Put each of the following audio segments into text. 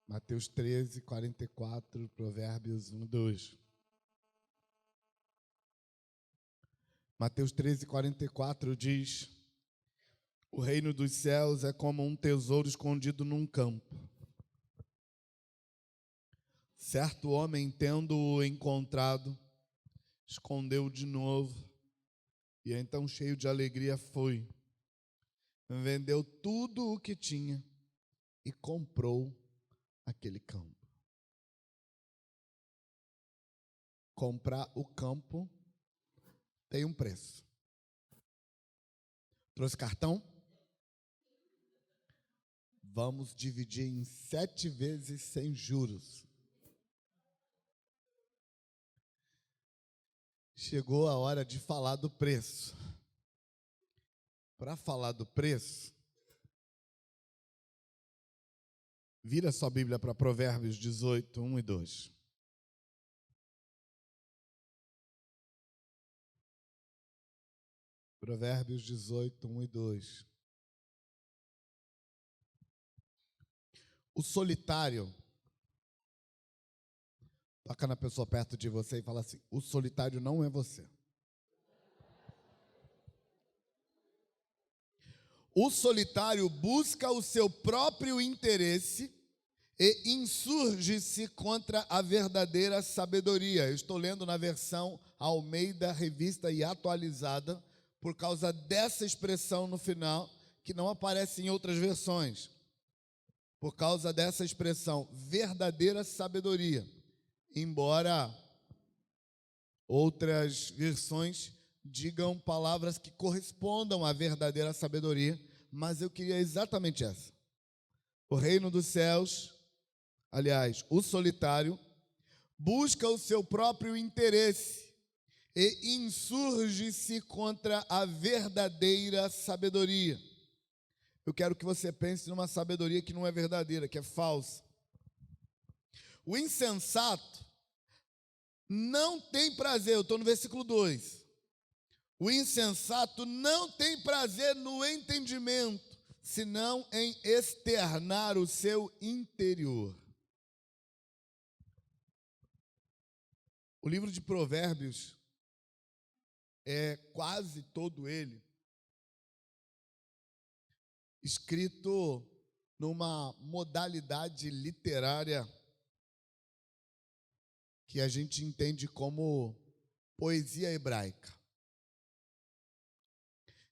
Mateus 13, 44, Provérbios 1, 2. Mateus 13, 44 diz: o reino dos céus é como um tesouro escondido num campo. Certo homem, tendo-o encontrado, escondeu-o de novo, e então, cheio de alegria, foi. Vendeu tudo o que tinha e comprou aquele campo. Comprar o campo tem um preço. Trouxe cartão? Vamos dividir em 7 vezes sem juros. Chegou a hora de falar do preço. Para falar do preço, vira sua Bíblia para Provérbios 18, 1 e 2. Provérbios 18, 1 e 2. O solitário, toca na pessoa perto de você e fala assim: o solitário não é você. O solitário busca o seu próprio interesse e insurge-se contra a verdadeira sabedoria. Eu estou lendo na versão Almeida, revista e atualizada, por causa dessa expressão no final, que não aparece em outras versões. Por causa dessa expressão, verdadeira sabedoria. Embora outras versões digam palavras que correspondam à verdadeira sabedoria, mas eu queria exatamente essa. O reino dos céus, aliás, o solitário, busca o seu próprio interesse e insurge-se contra a verdadeira sabedoria. Eu quero que você pense numa sabedoria que não é verdadeira, que é falsa. O insensato não tem prazer, eu estou no versículo 2. O insensato não tem prazer no entendimento, senão em externar o seu interior. O livro de Provérbios é quase todo ele escrito numa modalidade literária que a gente entende como poesia hebraica.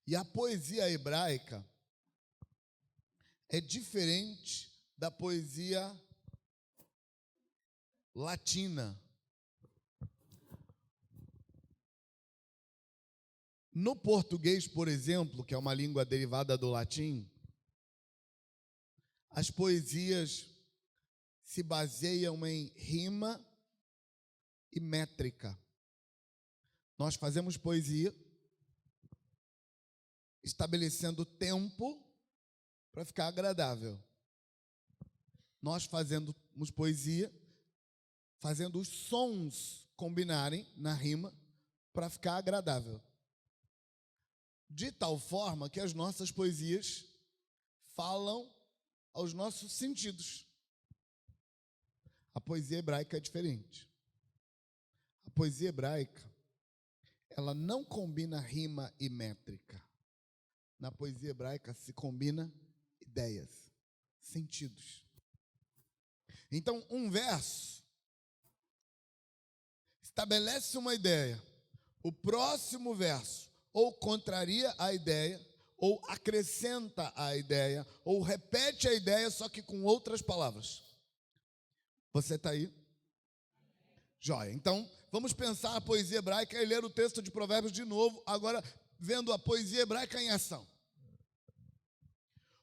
E a poesia hebraica é diferente da poesia latina. No português, por exemplo, que é uma língua derivada do latim, as poesias se baseiam em rima e métrica. Nós fazemos poesia estabelecendo tempo para ficar agradável. Nós fazemos poesia fazendo os sons combinarem na rima para ficar agradável. De tal forma que as nossas poesias falam aos nossos sentidos. A poesia hebraica é diferente. A poesia hebraica, ela não combina rima e métrica. Na poesia hebraica se combina ideias, sentidos. Então, um verso estabelece uma ideia. O próximo verso ou contraria a ideia, ou acrescenta a ideia, ou repete a ideia, só que com outras palavras. Você está aí? Joia. Então, vamos pensar a poesia hebraica e ler o texto de Provérbios de novo, agora vendo a poesia hebraica em ação.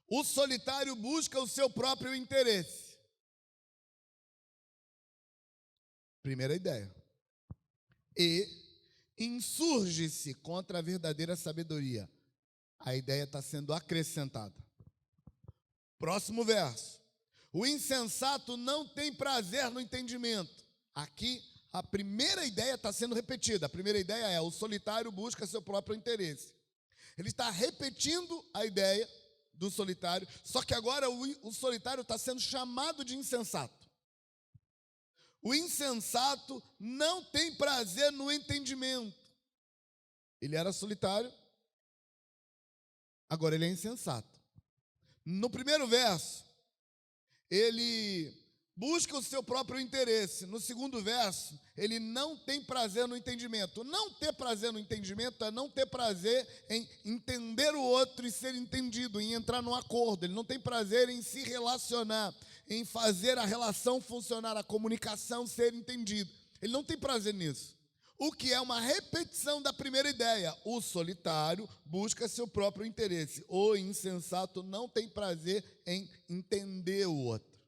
O solitário busca o seu próprio interesse. Primeira ideia. E insurge-se contra a verdadeira sabedoria. A ideia está sendo acrescentada. Próximo verso. O insensato não tem prazer no entendimento. Aqui, a primeira ideia está sendo repetida. A primeira ideia é: o solitário busca seu próprio interesse. Ele está repetindo a ideia do solitário, só que agora o solitário está sendo chamado de insensato. O insensato não tem prazer no entendimento. Ele era solitário, agora ele é insensato. No primeiro verso, ele busca o seu próprio interesse. No segundo verso, ele não tem prazer no entendimento. Não ter prazer no entendimento é não ter prazer em entender o outro e ser entendido, em entrar num acordo. Ele não tem prazer em se relacionar, em fazer a relação funcionar, a comunicação ser entendida. Ele não tem prazer nisso. O que é uma repetição da primeira ideia. O solitário busca seu próprio interesse. O insensato não tem prazer em entender o outro,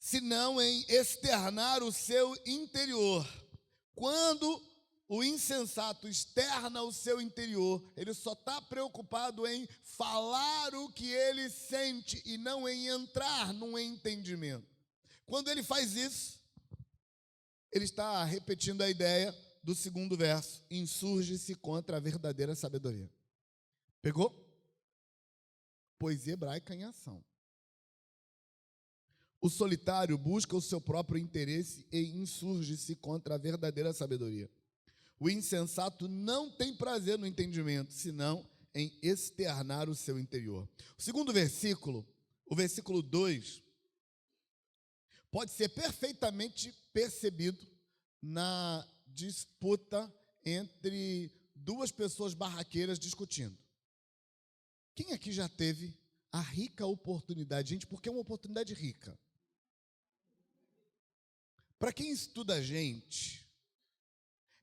senão em externar o seu interior. Quando o insensato externa o seu interior, ele só está preocupado em falar o que ele sente e não em entrar num entendimento. Quando ele faz isso, ele está repetindo a ideia do segundo verso: insurge-se contra a verdadeira sabedoria. Pegou? Poesia hebraica em ação. O solitário busca o seu próprio interesse e insurge-se contra a verdadeira sabedoria. O insensato não tem prazer no entendimento, senão em externar o seu interior. O segundo versículo, o versículo 2, pode ser perfeitamente percebido na disputa entre duas pessoas barraqueiras discutindo. Quem aqui já teve a rica oportunidade, gente, porque é uma oportunidade rica? Para quem estuda a gente,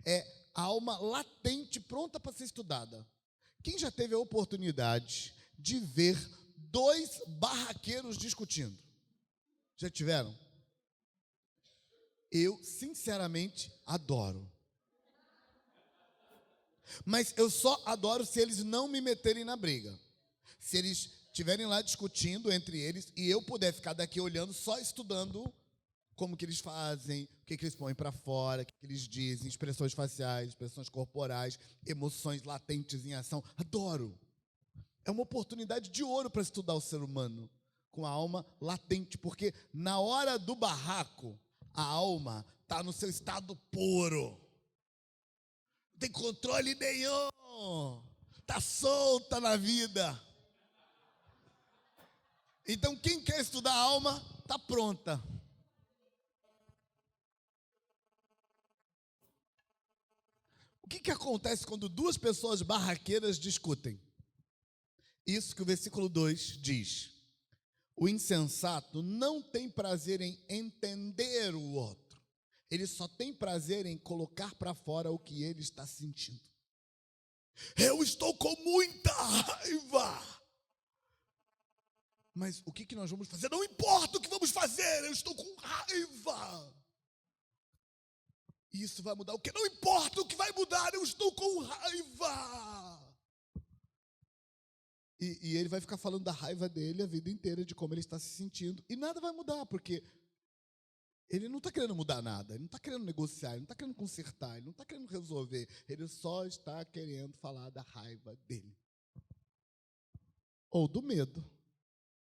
é a alma latente, pronta para ser estudada. Quem já teve a oportunidade de ver dois barraqueiros discutindo? Já tiveram? Eu, sinceramente, adoro. Mas eu só adoro se eles não me meterem na briga. Se eles estiverem lá discutindo entre eles e eu puder ficar daqui olhando, só estudando como que eles fazem, o que eles põem para fora, o que eles dizem, expressões faciais, expressões corporais, emoções latentes em ação. Adoro. É uma oportunidade de ouro para estudar o ser humano com a alma latente, porque na hora do barraco, a alma está no seu estado puro. Não tem controle nenhum. Está solta na vida. Então, quem quer estudar a alma, está pronta. O que acontece quando duas pessoas barraqueiras discutem? Isso que o versículo 2 diz. O insensato não tem prazer em entender o outro. Ele só tem prazer em colocar para fora o que ele está sentindo. Eu estou com muita raiva. Mas o que nós vamos fazer? Não importa o que vamos fazer, eu estou com raiva. E isso vai mudar o quê? Não importa o que vai mudar, eu estou com raiva. E ele vai ficar falando da raiva dele a vida inteira, de como ele está se sentindo. E nada vai mudar, porque ele não está querendo mudar nada, ele não está querendo negociar, ele não está querendo consertar, ele não está querendo resolver. Ele só está querendo falar da raiva dele. Ou do medo,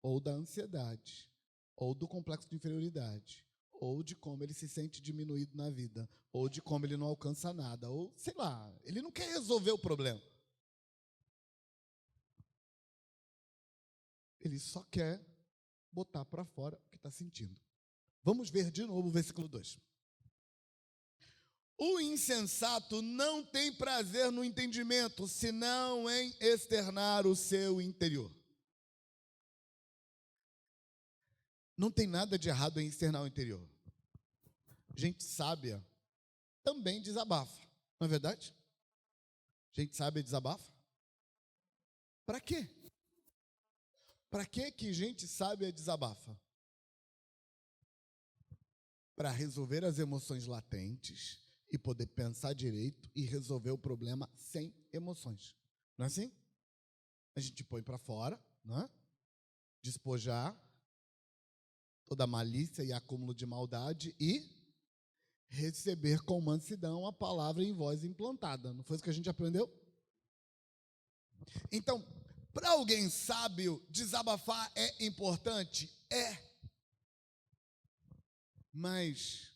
ou da ansiedade, ou do complexo de inferioridade, ou de como ele se sente diminuído na vida, ou de como ele não alcança nada, ou sei lá, ele não quer resolver o problema. Ele só quer botar para fora o que está sentindo. Vamos ver de novo o versículo 2. O insensato não tem prazer no entendimento, senão em externar o seu interior. Não tem nada de errado em externar o interior. Gente sábia também desabafa, não é verdade? Gente sábia desabafa? Para quê? Para que gente sábia desabafa? Para resolver as emoções latentes e poder pensar direito e resolver o problema sem emoções. Não é assim? A gente põe para fora, não é? Despojar toda a malícia e acúmulo de maldade e receber com mansidão a palavra em voz implantada. Não foi isso que a gente aprendeu? Então, Para alguém sábio, desabafar é importante? É. Mas,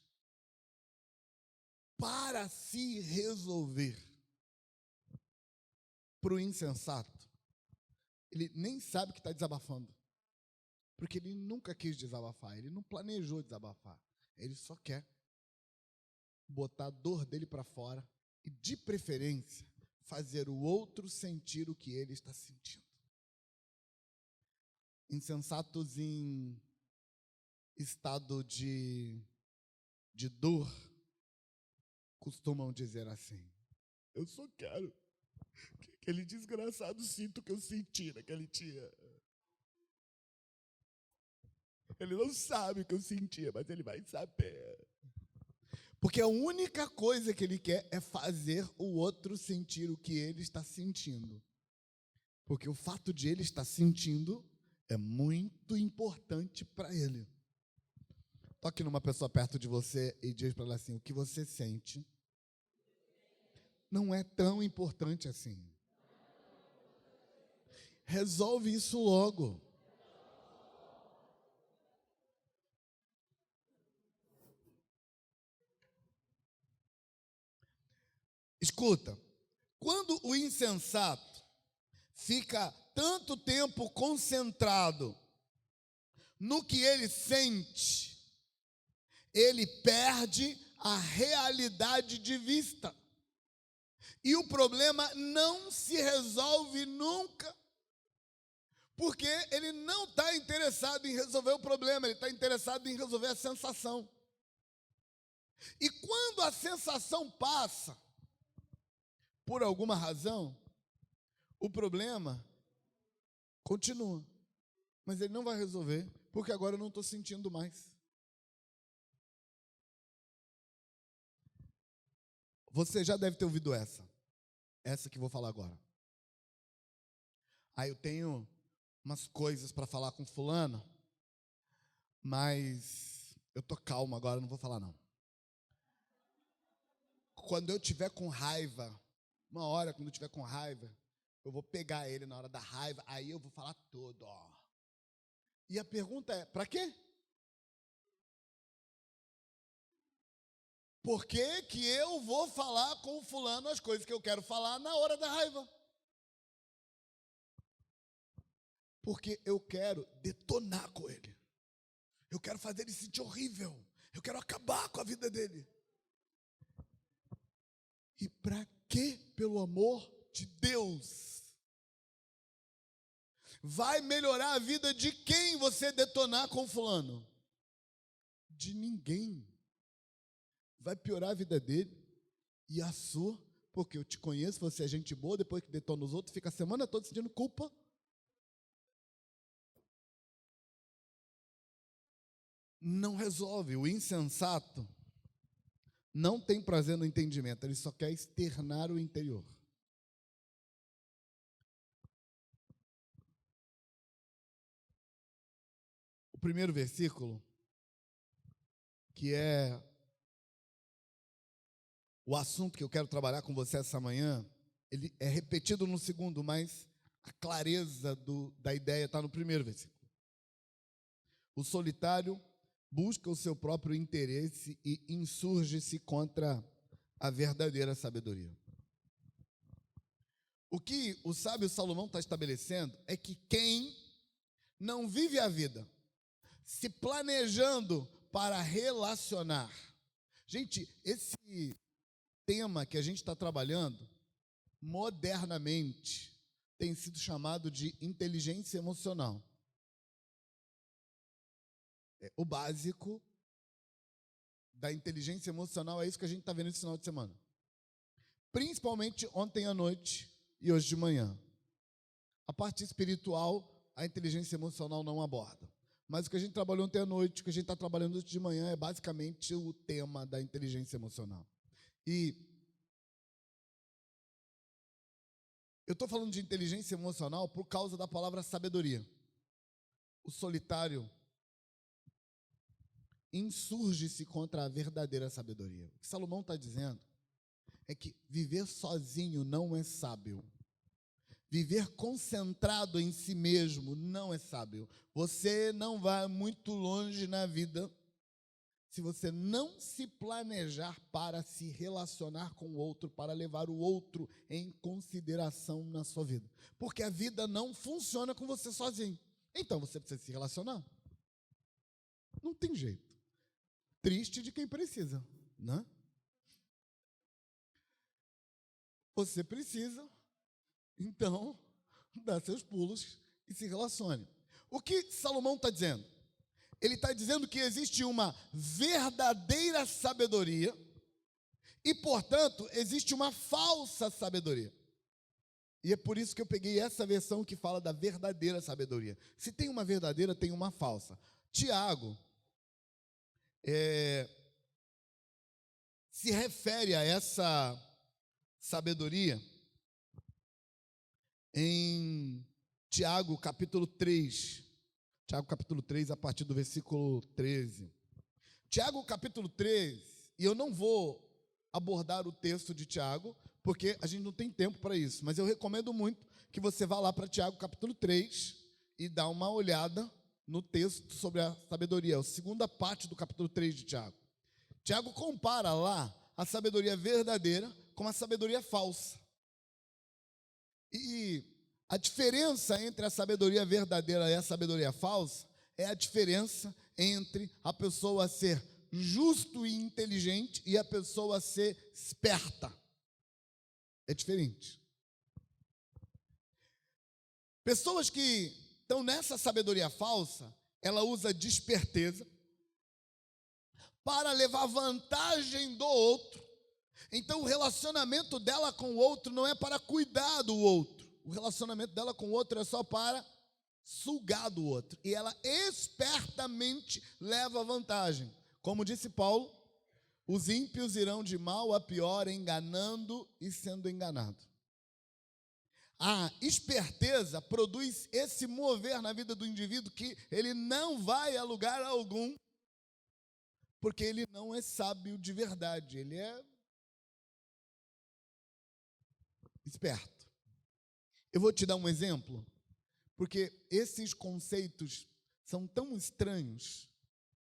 para se resolver, para o insensato, ele nem sabe que está desabafando. Porque ele nunca quis desabafar, ele não planejou desabafar. Ele só quer botar a dor dele para fora e, de preferência, fazer o outro sentir o que ele está sentindo. Insensatos em estado de dor costumam dizer assim: eu só quero que aquele desgraçado sinta o que eu senti naquele dia. Ele não sabe o que eu sentia, mas ele vai saber. Porque a única coisa que ele quer é fazer o outro sentir o que ele está sentindo. Porque o fato de ele estar sentindo é muito importante para ele. Toque numa pessoa perto de você e diz para ela assim: o que você sente não é tão importante assim. Resolve isso logo. Escuta, quando o insensato fica tanto tempo concentrado no que ele sente, ele perde a realidade de vista. E o problema não se resolve nunca, porque ele não está interessado em resolver o problema, ele está interessado em resolver a sensação. E quando a sensação passa, por alguma razão, o problema continua. Mas ele não vai resolver, porque agora eu não estou sentindo mais. Você já deve ter ouvido essa que vou falar agora. Eu tenho umas coisas para falar com fulano, mas eu tô calmo agora, não vou falar não. Quando eu tiver com raiva, uma hora quando eu tiver com raiva, eu vou pegar ele na hora da raiva, aí eu vou falar tudo, ó. E a pergunta é, para quê? Por que que eu vou falar com o fulano as coisas que eu quero falar na hora da raiva? Porque eu quero detonar com ele. Eu quero fazer ele se sentir horrível. Eu quero acabar com a vida dele. E para que, pelo amor de Deus, vai melhorar a vida de quem você detonar com fulano? De ninguém. Vai piorar a vida dele e a sua, porque eu te conheço, você é gente boa, depois que detona os outros, fica a semana toda sentindo culpa. Não resolve. O insensato não tem prazer no entendimento, ele só quer externar o interior. O primeiro versículo, que é o assunto que eu quero trabalhar com você essa manhã, ele é repetido no segundo, mas a clareza da ideia está no primeiro versículo. O solitário busca o seu próprio interesse e insurge-se contra a verdadeira sabedoria. O que o sábio Salomão está estabelecendo é que quem não vive a vida se planejando para relacionar. Gente, esse tema que a gente está trabalhando, modernamente, tem sido chamado de inteligência emocional. O básico da inteligência emocional é isso que a gente está vendo esse final de semana. Principalmente ontem à noite e hoje de manhã. A parte espiritual, a inteligência emocional não aborda. Mas o que a gente trabalhou ontem à noite, o que a gente está trabalhando hoje de manhã é basicamente o tema da inteligência emocional. E eu estou falando de inteligência emocional por causa da palavra sabedoria. O solitário insurge-se contra a verdadeira sabedoria. O que Salomão está dizendo é que viver sozinho não é sábio. Viver concentrado em si mesmo não é sábio. Você não vai muito longe na vida se você não se planejar para se relacionar com o outro, para levar o outro em consideração na sua vida. Porque a vida não funciona com você sozinho. Então você precisa se relacionar. Não tem jeito. Triste de quem precisa, né? Você precisa, então, dar seus pulos e se relacione. O que Salomão está dizendo? Ele está dizendo que existe uma verdadeira sabedoria e, portanto, existe uma falsa sabedoria. E é por isso que eu peguei essa versão que fala da verdadeira sabedoria. Se tem uma verdadeira, tem uma falsa. Tiago se refere a essa sabedoria em Tiago capítulo 3. Tiago capítulo 3, a partir do versículo 13. Tiago capítulo 3, e eu não vou abordar o texto de Tiago, porque a gente não tem tempo para isso, mas eu recomendo muito que você vá lá para Tiago capítulo 3 e dá uma olhada no texto sobre a sabedoria, a segunda parte do capítulo 3 de Tiago. Tiago compara lá a sabedoria verdadeira com a sabedoria falsa. E a diferença entre a sabedoria verdadeira e a sabedoria falsa é a diferença entre a pessoa ser justo e inteligente e a pessoa ser esperta. É diferente. Pessoas que estão nessa sabedoria falsa, ela usa de esperteza para levar vantagem do outro. Então o relacionamento dela com o outro não é para cuidar do outro. O relacionamento dela com o outro é só para sugar do outro. E ela espertamente leva vantagem. Como disse Paulo, os ímpios irão de mal a pior, enganando e sendo enganado. A esperteza produz esse mover na vida do indivíduo que ele não vai a lugar algum, porque ele não é sábio de verdade, ele é esperto. Eu vou te dar um exemplo, porque esses conceitos são tão estranhos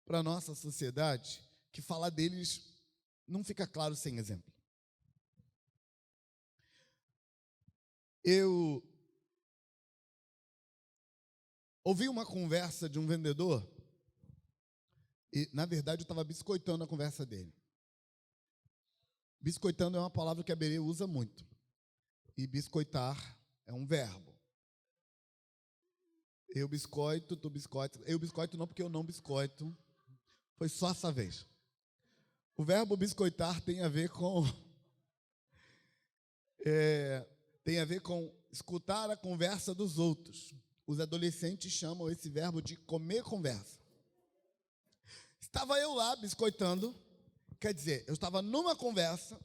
para a nossa sociedade que falar deles não fica claro sem exemplo. Eu ouvi uma conversa de um vendedor e, na verdade, eu estava biscoitando a conversa dele. Biscoitando é uma palavra que a Berê usa muito. E biscoitar é um verbo. Eu biscoito, tu biscoita. Eu biscoito não porque eu não biscoito. Foi só essa vez. O verbo biscoitar tem a ver com escutar a conversa dos outros. Os adolescentes chamam esse verbo de comer conversa. Estava eu lá biscoitando, quer dizer, eu estava numa conversa,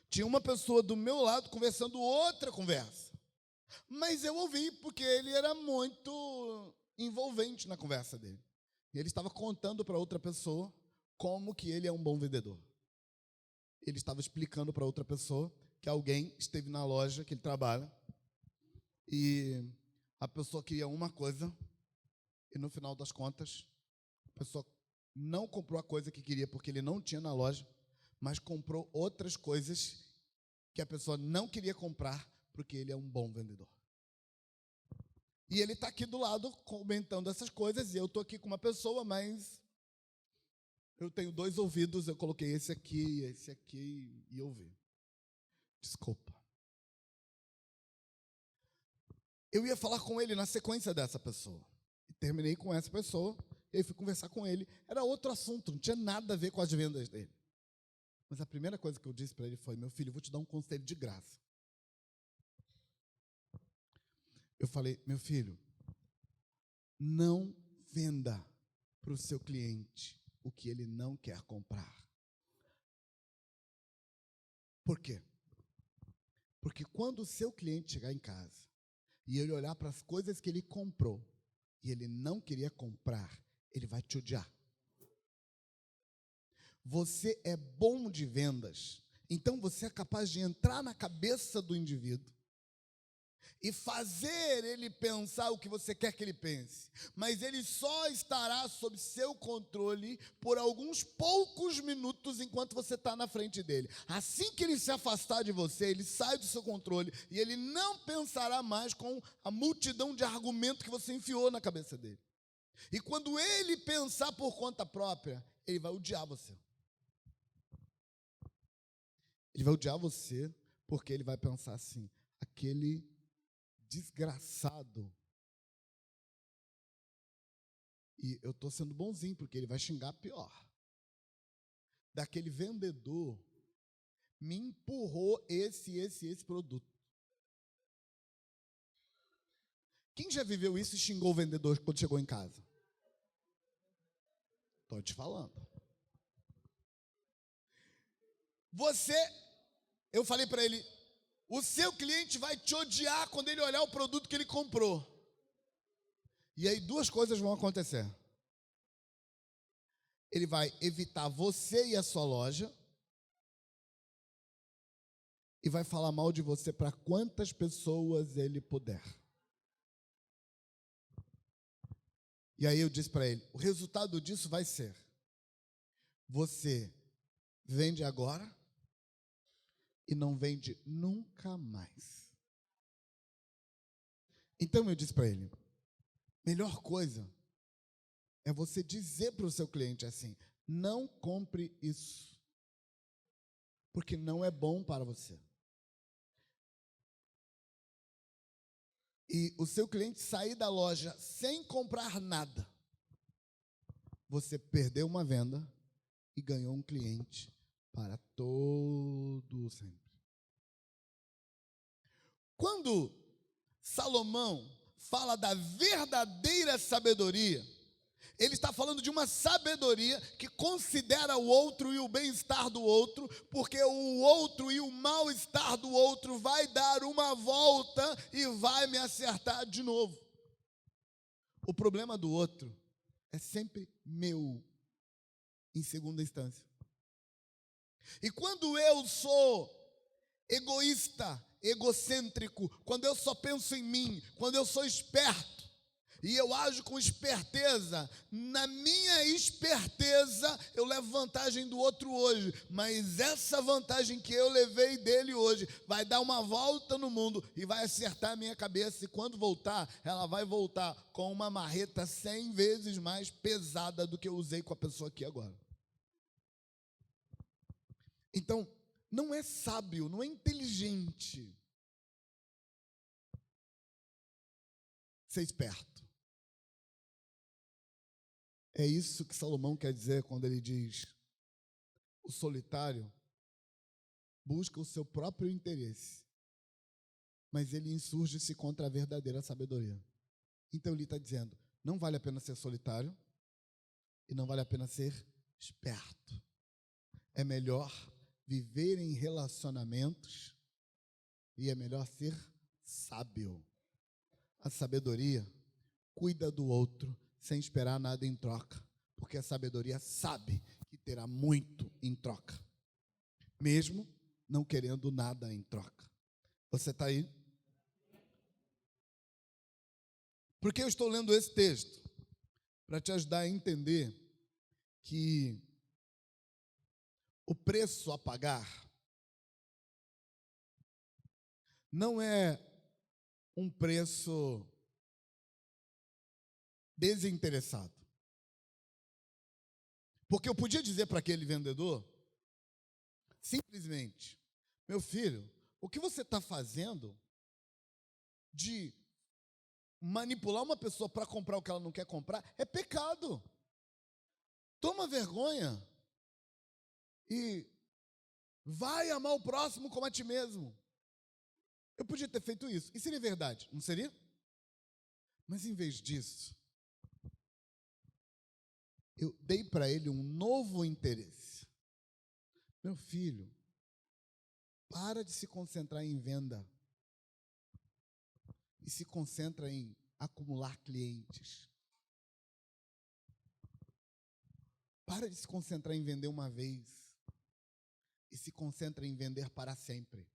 tinha uma pessoa do meu lado conversando outra conversa. Mas eu ouvi porque ele era muito envolvente na conversa dele. E ele estava contando para outra pessoa como que ele é um bom vendedor. Ele estava explicando para outra pessoa que alguém esteve na loja que ele trabalha e a pessoa queria uma coisa e no final das contas a pessoa não comprou a coisa que queria porque ele não tinha na loja, mas comprou outras coisas que a pessoa não queria comprar porque ele é um bom vendedor. E ele está aqui do lado comentando essas coisas e eu estou aqui com uma pessoa, mas eu tenho 2 ouvidos, eu coloquei esse aqui e ouvi. Desculpa. Eu ia falar com ele na sequência dessa pessoa. E terminei com essa pessoa, e aí fui conversar com ele. Era outro assunto, não tinha nada a ver com as vendas dele. Mas a primeira coisa que eu disse para ele foi: meu filho, eu vou te dar um conselho de graça. Eu falei: meu filho, não venda para o seu cliente o que ele não quer comprar. Por quê? Porque quando o seu cliente chegar em casa e ele olhar para as coisas que ele comprou e ele não queria comprar, ele vai te odiar. Você é bom de vendas, então você é capaz de entrar na cabeça do indivíduo e fazer ele pensar o que você quer que ele pense, mas ele só estará sob seu controle por alguns poucos minutos enquanto você está na frente dele. Assim que ele se afastar de você, ele sai do seu controle e ele não pensará mais com a multidão de argumentos que você enfiou na cabeça dele. E quando ele pensar por conta própria, ele vai odiar você. Ele vai odiar você porque ele vai pensar assim: aquele desgraçado. E eu estou sendo bonzinho, porque ele vai xingar pior. Daquele vendedor me empurrou esse produto. Quem já viveu isso e xingou o vendedor quando chegou em casa? Estou te falando. Eu falei para ele, o seu cliente vai te odiar quando ele olhar o produto que ele comprou. E aí duas coisas vão acontecer. Ele vai evitar você e a sua loja e vai falar mal de você para quantas pessoas ele puder. E aí eu disse para ele, o resultado disso vai ser: você vende agora e não vende nunca mais. Então eu disse para ele, melhor coisa é você dizer para o seu cliente assim: não compre isso, porque não é bom para você. E o seu cliente sair da loja sem comprar nada, você perdeu uma venda e ganhou um cliente para todo sempre. Quando Salomão fala da verdadeira sabedoria, ele está falando de uma sabedoria que considera o outro e o bem-estar do outro, porque o outro e o mal-estar do outro vai dar uma volta e vai me acertar de novo. O problema do outro é sempre meu, em segunda instância. E quando eu sou egoísta, egocêntrico, quando eu só penso em mim, quando eu sou esperto, e eu ajo com esperteza, na minha esperteza eu levo vantagem do outro hoje, mas essa vantagem que eu levei dele hoje vai dar uma volta no mundo e vai acertar a minha cabeça, e quando voltar, ela vai voltar com uma marreta 100 vezes mais pesada do que eu usei com a pessoa aqui agora. Então, não é sábio, não é inteligente ser esperto. É isso que Salomão quer dizer quando ele diz: o solitário busca o seu próprio interesse, mas ele insurge-se contra a verdadeira sabedoria. Então ele está dizendo, não vale a pena ser solitário e não vale a pena ser esperto. É melhor viver em relacionamentos e é melhor ser sábio. A sabedoria cuida do outro sem esperar nada em troca, porque a sabedoria sabe que terá muito em troca, mesmo não querendo nada em troca. Você está aí? Por que eu estou lendo esse texto? Para te ajudar a entender que o preço a pagar não é um preço desinteressado. Porque eu podia dizer para aquele vendedor, simplesmente, meu filho, o que você está fazendo de manipular uma pessoa para comprar o que ela não quer comprar é pecado. Toma vergonha e vai amar o próximo como a ti mesmo. Eu podia ter feito isso. E seria verdade, não seria? Mas em vez disso, eu dei para ele um novo interesse. Meu filho, para de se concentrar em venda e se concentra em acumular clientes. Para de se concentrar em vender uma vez e se concentra em vender para sempre.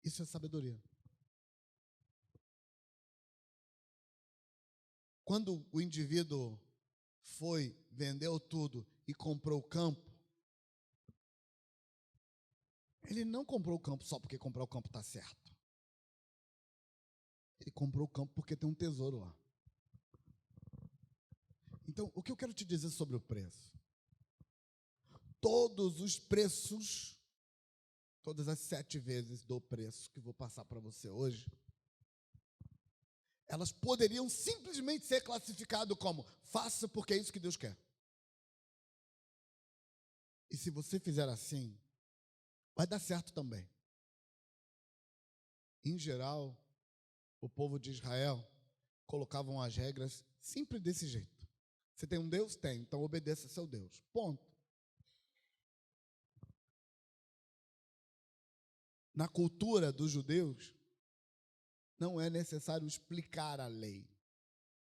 Isso é sabedoria. Quando o indivíduo foi, vendeu tudo e comprou o campo, ele não comprou o campo só porque comprar o campo está certo. Ele comprou o campo porque tem um tesouro lá. Então, o que eu quero te dizer sobre o preço? Todos os preços, todas as 7 vezes do preço que vou passar para você hoje, elas poderiam simplesmente ser classificadas como faça porque é isso que Deus quer. E se você fizer assim, vai dar certo também. Em geral, o povo de Israel colocavam as regras sempre desse jeito. Você tem um Deus? Tem, então obedeça a seu Deus. Ponto. Na cultura dos judeus, não é necessário explicar a lei.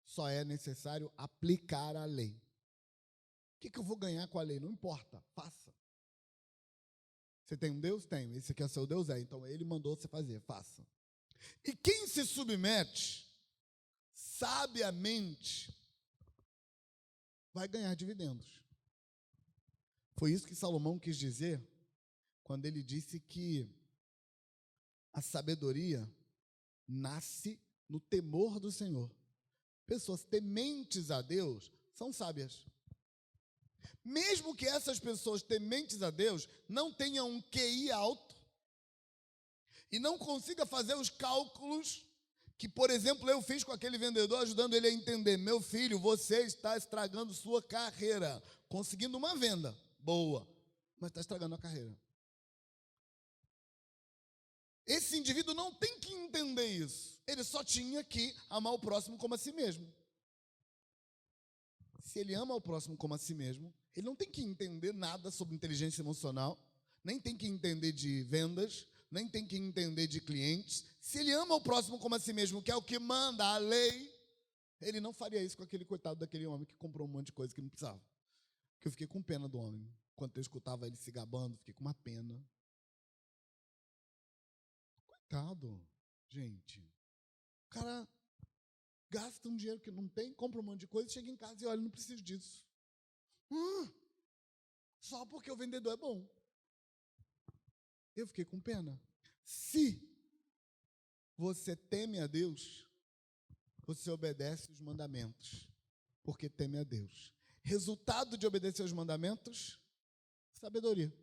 Só é necessário aplicar a lei. O que eu vou ganhar com a lei? Não importa, faça. Você tem um Deus? Tenho. Esse aqui é seu Deus? É. Então ele mandou você fazer, faça. E quem se submete, sabiamente, vai ganhar dividendos. Foi isso que Salomão quis dizer quando ele disse que a sabedoria nasce no temor do Senhor. Pessoas tementes a Deus são sábias. Mesmo que essas pessoas tementes a Deus não tenham um QI alto e não consiga fazer os cálculos que, por exemplo, eu fiz com aquele vendedor, ajudando ele a entender: meu filho, você está estragando sua carreira, conseguindo uma venda boa, mas está estragando a carreira. Esse indivíduo não tem que entender isso. Ele só tinha que amar o próximo como a si mesmo. Se ele ama o próximo como a si mesmo, ele não tem que entender nada sobre inteligência emocional, nem tem que entender de vendas, nem tem que entender de clientes. Se ele ama o próximo como a si mesmo, que é o que manda a lei, ele não faria isso com aquele coitado daquele homem que comprou um monte de coisa que não precisava. Porque eu fiquei com pena do homem. Quando eu escutava ele se gabando, fiquei com uma pena. Coitado, gente. O cara gasta um dinheiro que não tem, compra um monte de coisa, chega em casa e olha, não preciso disso. Só porque o vendedor é bom. Eu fiquei com pena. Se você teme a Deus, você obedece os mandamentos, porque teme a Deus. Resultado de obedecer os mandamentos? Sabedoria.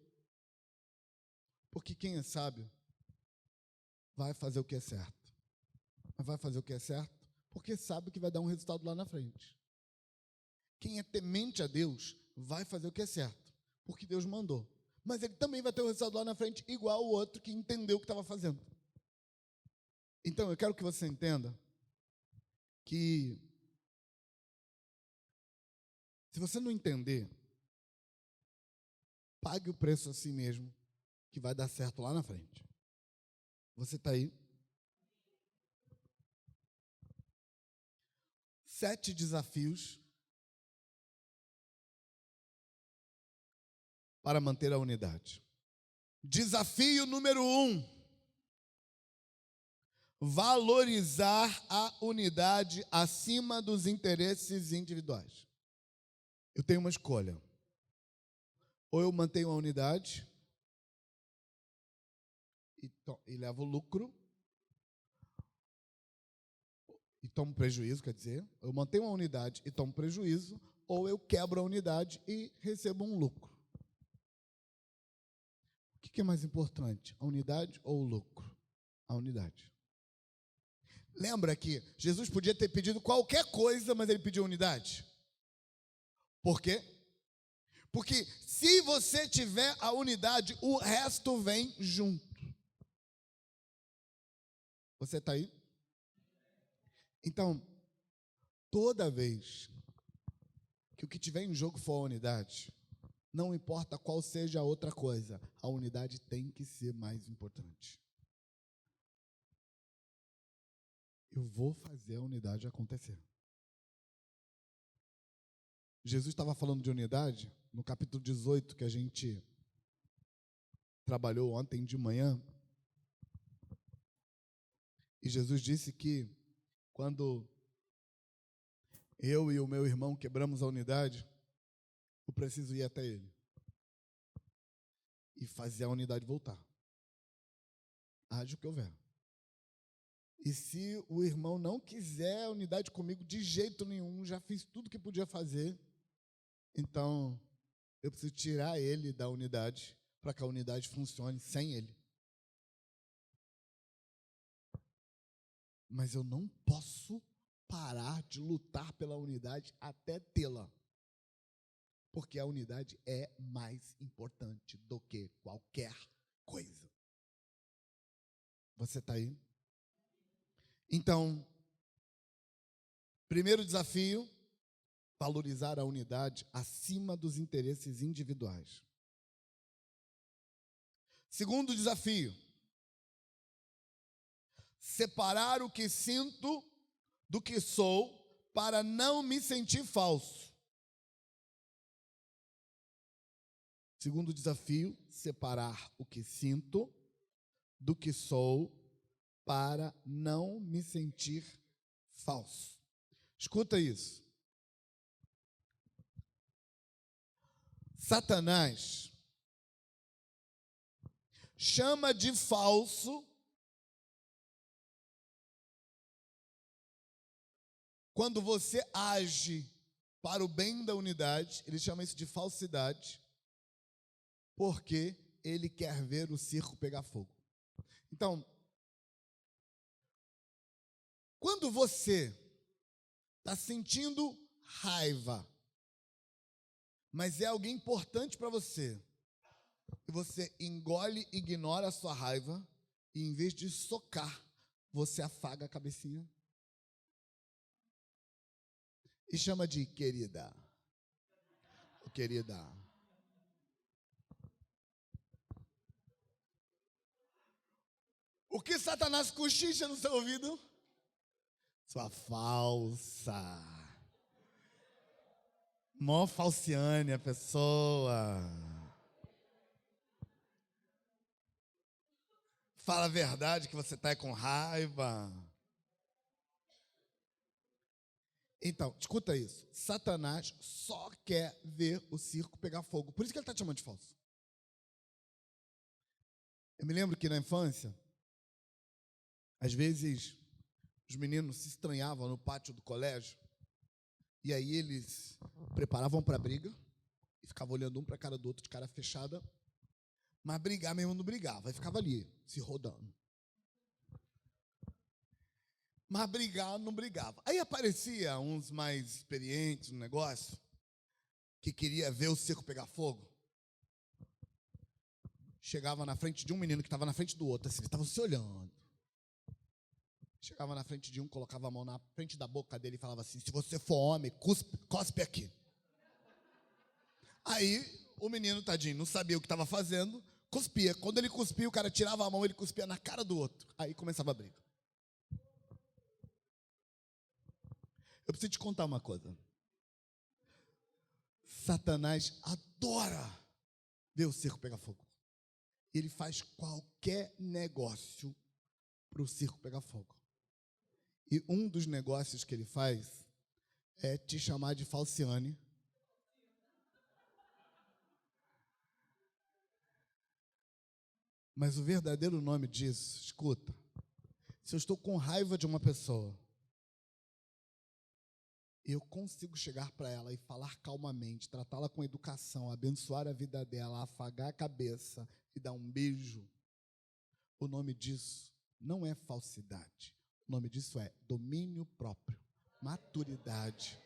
Porque quem é sábio vai fazer o que é certo. Mas vai fazer o que é certo porque sabe que vai dar um resultado lá na frente. Quem é temente a Deus vai fazer o que é certo, porque Deus mandou. Mas ele também vai ter um resultado lá na frente igual o outro que entendeu o que estava fazendo. Então, eu quero que você entenda que se você não entender, pague o preço a si mesmo, que vai dar certo lá na frente. Você está aí? 7 desafios para manter a unidade. Desafio número 1: valorizar a unidade acima dos interesses individuais. Eu tenho uma escolha. Ou eu mantenho a unidade e levo lucro, e tomo prejuízo, quer dizer, eu mantenho a unidade e tomo prejuízo, ou eu quebro a unidade e recebo um lucro. O que é mais importante, a unidade ou o lucro? A unidade. Lembra que Jesus podia ter pedido qualquer coisa, mas ele pediu unidade? Por quê? Porque se você tiver a unidade, o resto vem junto. Você está aí? Então, toda vez que o que tiver em jogo for a unidade, não importa qual seja a outra coisa, a unidade tem que ser mais importante. Eu vou fazer a unidade acontecer. Jesus estava falando de unidade no capítulo 18, que a gente trabalhou ontem de manhã. E Jesus disse que quando eu e o meu irmão quebramos a unidade, eu preciso ir até ele e fazer a unidade voltar. Haja o que houver. E se o irmão não quiser a unidade comigo de jeito nenhum, já fiz tudo que podia fazer, então eu preciso tirar ele da unidade para que a unidade funcione sem ele. Mas eu não posso parar de lutar pela unidade até tê-la. Porque a unidade é mais importante do que qualquer coisa. Você está aí? Então, primeiro desafio, valorizar a unidade acima dos interesses individuais. Segundo desafio, separar o que sinto do que sou para não me sentir falso. Segundo desafio, separar o que sinto do que sou para não me sentir falso. Escuta isso. Satanás chama de falso quando você age para o bem da unidade, ele chama isso de falsidade, porque ele quer ver o circo pegar fogo. Então, quando você está sentindo raiva, mas é alguém importante para você, e você engole, ignora a sua raiva, e em vez de socar, você afaga a cabecinha e chama de querida. Oh, querida. O que Satanás cochicha no seu ouvido? Sua falsa. Mó falciane a pessoa. Fala a verdade que você está com raiva. Então, escuta isso. Satanás só quer ver o circo pegar fogo. Por isso que ele está te chamando de falso. Eu me lembro que na infância, às vezes, os meninos se estranhavam no pátio do colégio, e aí eles preparavam para a briga, e ficavam olhando um para a cara do outro, de cara fechada, mas brigar mesmo não brigava, aí ficava ali, se rodando. Mas brigar não brigava. Aí aparecia uns mais experientes no negócio, que queria ver o circo pegar fogo. Chegava na frente de um menino que estava na frente do outro, assim, eles estavam se olhando. Chegava na frente de um, colocava a mão na frente da boca dele e falava assim: se você for homem, cospe aqui. Aí o menino, tadinho, não sabia o que estava fazendo, cuspia. Quando ele cuspia, o cara tirava a mão, ele cuspia na cara do outro. Aí começava a briga. Eu preciso te contar uma coisa. Satanás adora ver o circo pegar fogo. Ele faz qualquer negócio para o circo pegar fogo. E um dos negócios que ele faz é te chamar de falciane. Mas o verdadeiro nome disso, escuta, se eu estou com raiva de uma pessoa, eu consigo chegar para ela e falar calmamente, tratá-la com educação, abençoar a vida dela, afagar a cabeça e dar um beijo. O nome disso não é falsidade. O nome disso é domínio próprio, maturidade.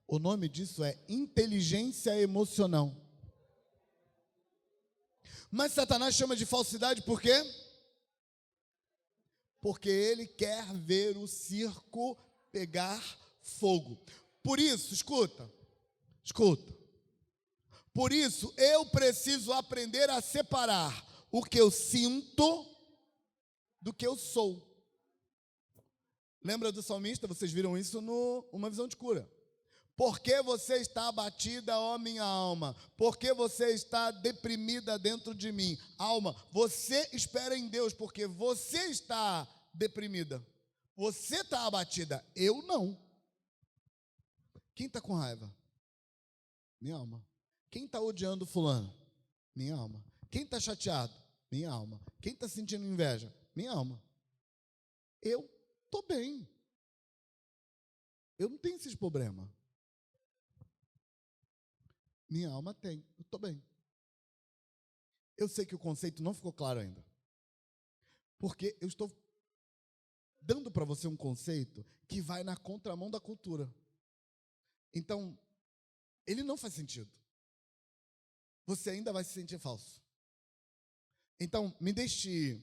O nome disso é inteligência emocional. Mas Satanás chama de falsidade por quê? Porque ele quer ver o circo pegar fogo. Por isso, escuta. Por isso, eu preciso aprender a separar o que eu sinto do que eu sou. Lembra do salmista? Vocês viram isso numa visão de cura. Por que você está abatida, ó minha alma? Por que você está deprimida dentro de mim? Alma, você espera em Deus, porque você está deprimida. Você está abatida, eu não. Quem está com raiva? Minha alma. Quem está odiando fulano? Minha alma. Quem está chateado? Minha alma. Quem está sentindo inveja? Minha alma. Eu estou bem. Eu não tenho esses problemas. Minha alma tem. Eu estou bem. Eu sei que o conceito não ficou claro ainda. Porque eu estou dando para você um conceito que vai na contramão da cultura. Então, ele não faz sentido. Você ainda vai se sentir falso. Então, me deixe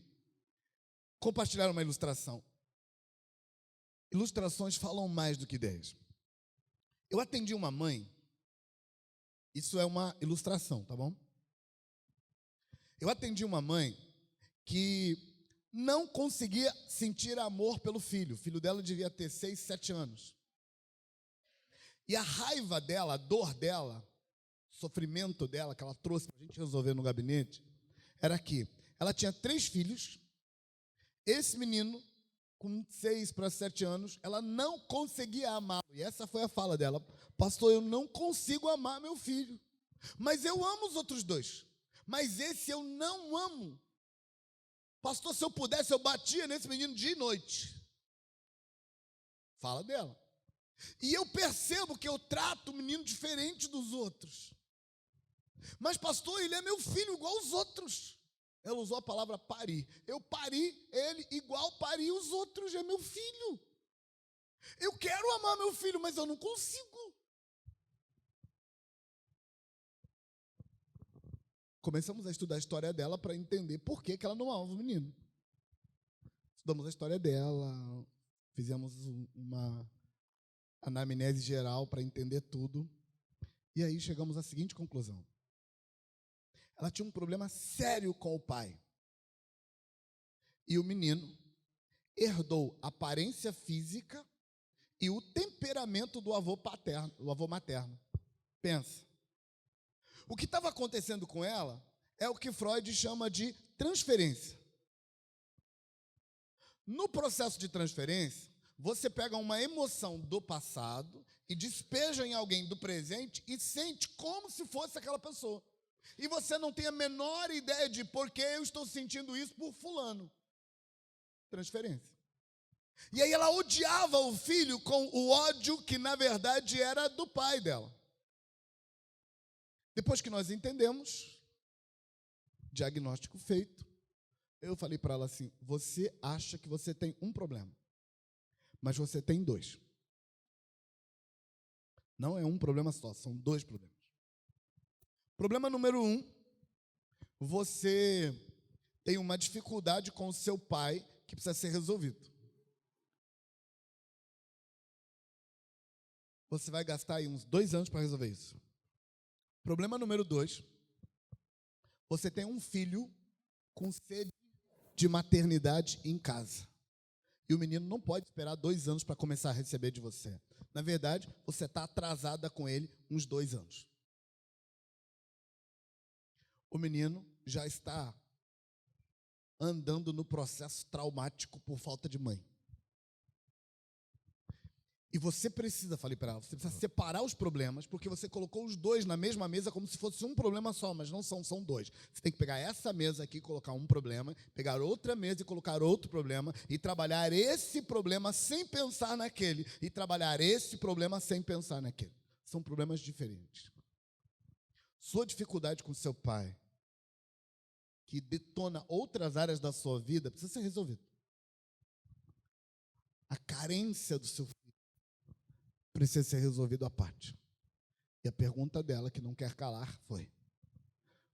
compartilhar uma ilustração. Ilustrações falam mais do que ideias. Eu atendi uma mãe, isso é uma ilustração, tá bom? Eu atendi uma mãe que não conseguia sentir amor pelo filho. O filho dela devia ter 6, 7 anos. E a raiva dela, a dor dela, o sofrimento dela, que ela trouxe para a gente resolver no gabinete, era que ela tinha 3 filhos. Esse menino, com 6 para 7 anos, ela não conseguia amá-lo. E essa foi a fala dela: pastor, eu não consigo amar meu filho, mas eu amo os outros 2. Mas esse eu não amo. Pastor, se eu pudesse, eu batia nesse menino dia e noite. Fala dela. E eu percebo que eu trato o menino diferente dos outros. Mas pastor, ele é meu filho igual os outros. Ela usou a palavra parir. Eu pari ele igual pari os outros, é meu filho. Eu quero amar meu filho, mas eu não consigo. Começamos a estudar a história dela para entender por que ela não ama o menino. Estudamos a história dela, fizemos uma anamnese geral para entender tudo. E aí chegamos à seguinte conclusão. Ela tinha um problema sério com o pai. E o menino herdou a aparência física e o temperamento do avô paterno, do avô materno. Pensa. O que estava acontecendo com ela é o que Freud chama de transferência. No processo de transferência, você pega uma emoção do passado e despeja em alguém do presente e sente como se fosse aquela pessoa. E você não tem a menor ideia de por que eu estou sentindo isso por fulano. Transferência. E aí ela odiava o filho com o ódio que na verdade era do pai dela. Depois que nós entendemos, diagnóstico feito, eu falei para ela assim: você acha que você tem um problema, mas você tem 2. Não é um problema só, são 2 problemas. Problema número 1, você tem uma dificuldade com o seu pai que precisa ser resolvido. Você vai gastar aí uns 2 anos para resolver isso. Problema número 2, você tem um filho com sede de maternidade em casa. E o menino não pode esperar 2 anos para começar a receber de você. Na verdade, você está atrasada com ele uns 2 anos. O menino já está andando no processo traumático por falta de mãe. E você precisa, falei para ela, você precisa separar os problemas, porque você colocou os 2 na mesma mesa como se fosse um problema só, mas não são 2. Você tem que pegar essa mesa aqui e colocar um problema, pegar outra mesa e colocar outro problema, e trabalhar esse problema sem pensar naquele, e trabalhar esse problema sem pensar naquele. São problemas diferentes. Sua dificuldade com seu pai, que detona outras áreas da sua vida, precisa ser resolvida. A carência do seu filho precisa ser resolvido à parte. E a pergunta dela, que não quer calar, foi: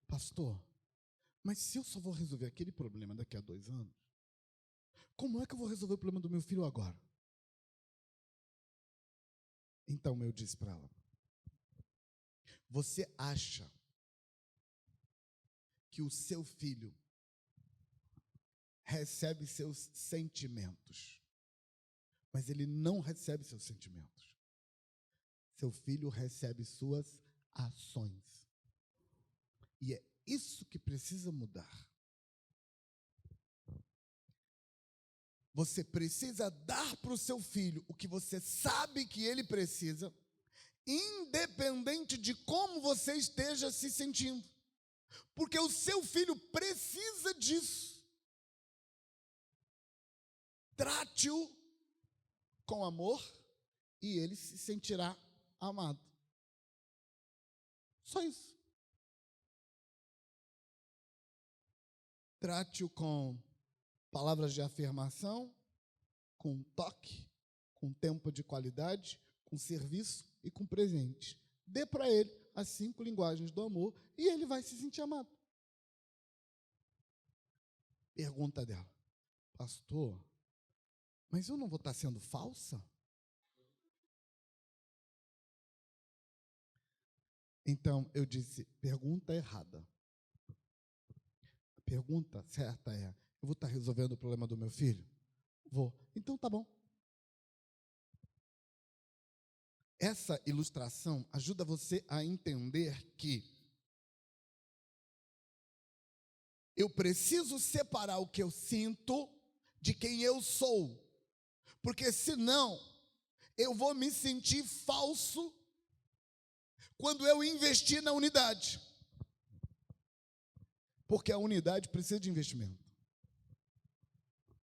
pastor, mas se eu só vou resolver aquele problema daqui a 2 anos, como é que eu vou resolver o problema do meu filho agora? Então eu disse para ela: você acha que o seu filho recebe seus sentimentos, mas ele não recebe seus sentimentos. seu filho recebe suas ações. E é isso que precisa mudar. Você precisa dar para o seu filho o que você sabe que ele precisa, independente de como você esteja se sentindo. Porque o seu filho precisa disso. Trate-o com amor e ele se sentirá amado. Só isso. Trate-o com palavras de afirmação, com toque, com tempo de qualidade, com serviço e com presente. Dê para ele as 5 linguagens do amor e ele vai se sentir amado. Pergunta dela: pastor, mas eu não vou estar sendo falsa? Então eu disse: pergunta errada. A pergunta certa é: eu vou estar resolvendo o problema do meu filho? Vou. Então tá bom. Essa ilustração ajuda você a entender que eu preciso separar o que eu sinto de quem eu sou, porque senão eu vou me sentir falso quando eu investir na unidade, porque a unidade precisa de investimento.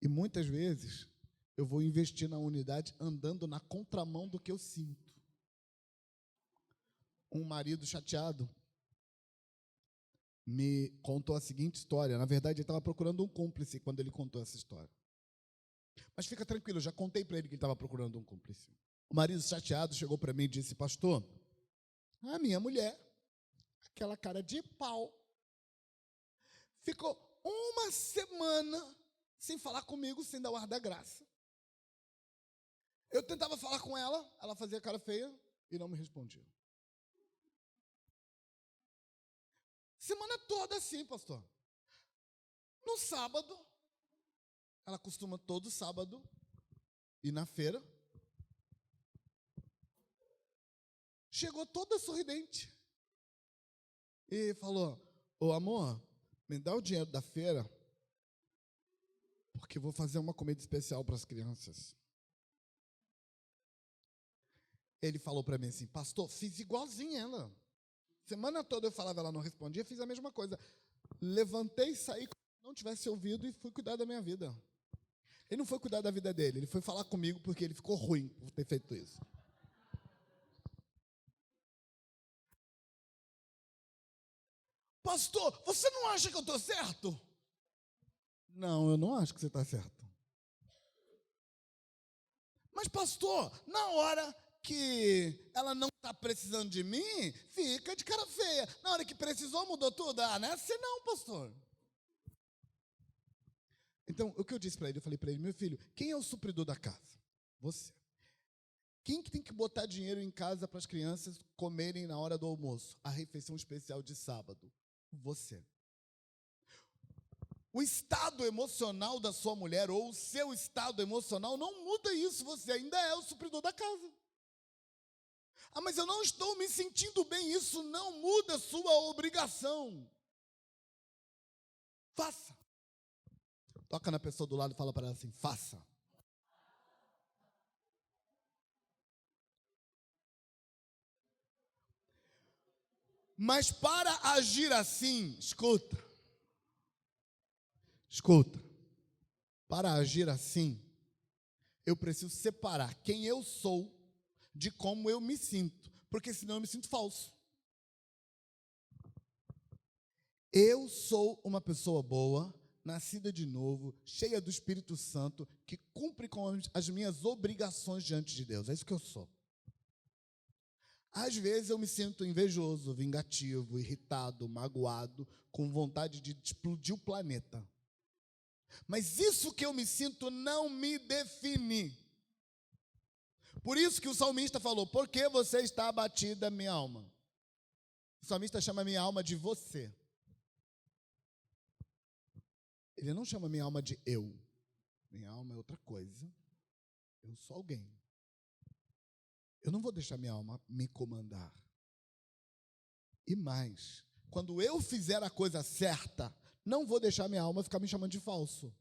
E muitas vezes eu vou investir na unidade andando na contramão do que eu sinto. Um marido chateado me contou a seguinte história. Na verdade, ele estava procurando um cúmplice quando ele contou essa história. Mas fica tranquilo, eu já contei para ele que ele estava procurando um cúmplice. O marido chateado chegou para mim e disse: pastor, a minha mulher, aquela cara de pau, ficou uma semana sem falar comigo, sem dar o ar da graça. Eu tentava falar com ela, ela fazia cara feia e não me respondia. Semana toda assim, pastor. No sábado, ela costuma todo sábado ir na feira. Chegou toda sorridente e falou: ô amor, me dá o dinheiro da feira, porque vou fazer uma comida especial para as crianças. Ele falou para mim assim: pastor, fiz igualzinho ela. Semana toda eu falava, ela não respondia, fiz a mesma coisa. Levantei, saí como se não tivesse ouvido e fui cuidar da minha vida. Ele não foi cuidar da vida dele, ele foi falar comigo porque ele ficou ruim por ter feito isso. Pastor, você não acha que eu estou certo? Não, eu não acho que você está certo. Mas pastor, na hora que ela não está precisando de mim, fica de cara feia. Na hora que precisou, mudou tudo. Ah, não é assim não, pastor. Então, o que eu disse para ele? Eu falei para ele: meu filho, quem é o supridor da casa? Você. Quem que tem que botar dinheiro em casa para as crianças comerem na hora do almoço? A refeição especial de sábado. Você. O estado emocional da sua mulher ou o seu estado emocional não muda isso. Você ainda é o supridor da casa. Ah, mas eu não estou me sentindo bem. Isso não muda a sua obrigação. Faça. Toca na pessoa do lado e fala para ela assim: faça. Mas para agir assim, escuta, para agir assim, eu preciso separar quem eu sou de como eu me sinto, porque senão eu me sinto falso. Eu sou uma pessoa boa, nascida de novo, cheia do Espírito Santo, que cumpre com as minhas obrigações diante de Deus. É isso que eu sou. Às vezes eu me sinto invejoso, vingativo, irritado, magoado, com vontade de explodir o planeta. Mas isso que eu me sinto não me define. Por isso que o salmista falou: por que você está abatida, minha alma? O salmista chama minha alma de você. Ele não chama minha alma de eu. Minha alma é outra coisa. Eu sou alguém. Eu não vou deixar minha alma me comandar. E mais, quando eu fizer a coisa certa, não vou deixar minha alma ficar me chamando de falso.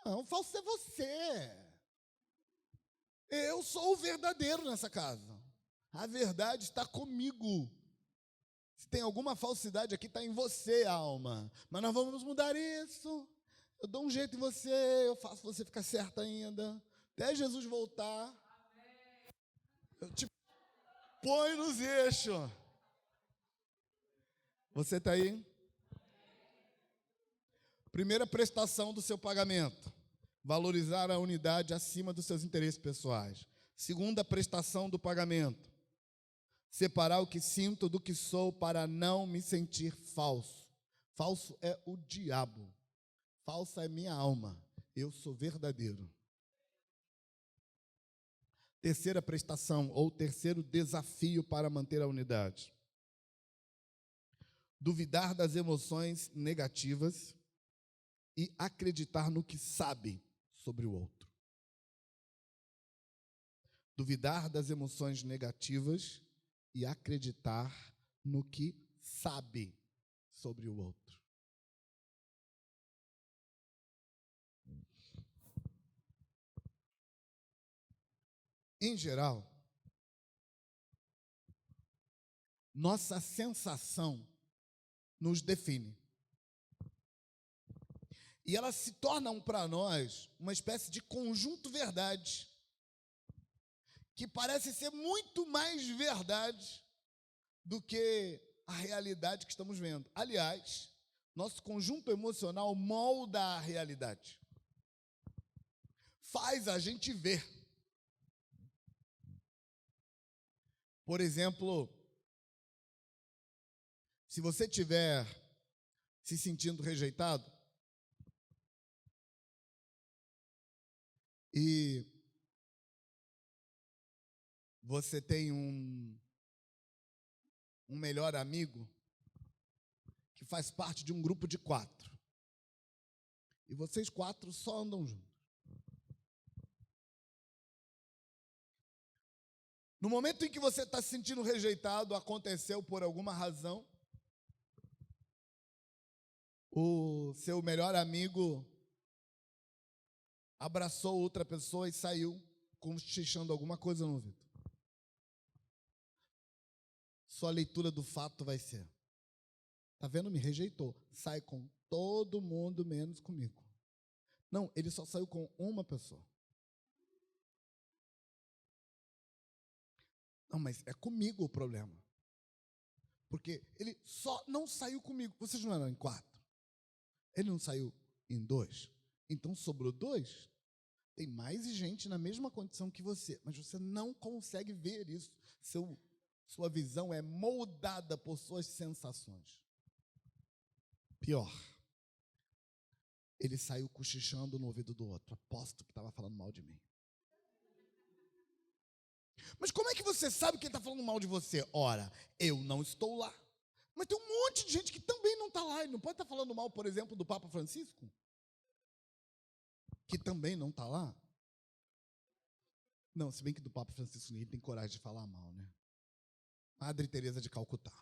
Não, falso é você. Eu sou o verdadeiro nessa casa. A verdade está comigo. Se tem alguma falsidade aqui, está em você, alma. Mas nós vamos mudar isso. Eu dou um jeito em você, eu faço você ficar certa ainda. Até Jesus voltar. Eu te ponho nos eixos. Você está aí? Primeira prestação do seu pagamento: valorizar a unidade acima dos seus interesses pessoais. Segunda prestação do pagamento: separar o que sinto do que sou para não me sentir falso. Falso é o diabo. Falsa é minha alma. Eu sou verdadeiro. Terceira prestação, ou terceiro desafio para manter a unidade: duvidar das emoções negativas e acreditar no que sabe sobre o outro. Duvidar das emoções negativas e acreditar no que sabe sobre o outro. Em geral, nossa sensação nos define. E elas se tornam para nós uma espécie de conjunto verdade, que parece ser muito mais verdade do que a realidade que estamos vendo. Aliás, nosso conjunto emocional molda a realidade, faz a gente ver. Por exemplo, se você estiver se sentindo rejeitado e você tem um melhor amigo que faz parte de um grupo de 4, e vocês 4 só andam juntos. No momento em que você está se sentindo rejeitado, aconteceu por alguma razão, o seu melhor amigo abraçou outra pessoa e saiu cochichando alguma coisa no ouvido. Sua leitura do fato vai ser: tá vendo, me rejeitou, sai com todo mundo menos comigo. Não, ele só saiu com uma pessoa. Não, mas é comigo o problema. Porque ele só não saiu comigo. Vocês não eram em 4? Ele não saiu em 2? Então sobrou 2. Tem mais gente na mesma condição que você, mas você não consegue ver isso. Sua visão é moldada por suas sensações. Pior, ele saiu cochichando no ouvido do outro. Aposto que estava falando mal de mim. Mas como é que você sabe que ele está falando mal de você? Ora, eu não estou lá. Mas tem um monte de gente que também não está lá. Ele não pode estar falando mal, por exemplo, do Papa Francisco, que também não está lá. Não, se bem que do Papa Francisco ninguém tem coragem de falar mal, né? Madre Teresa de Calcutá.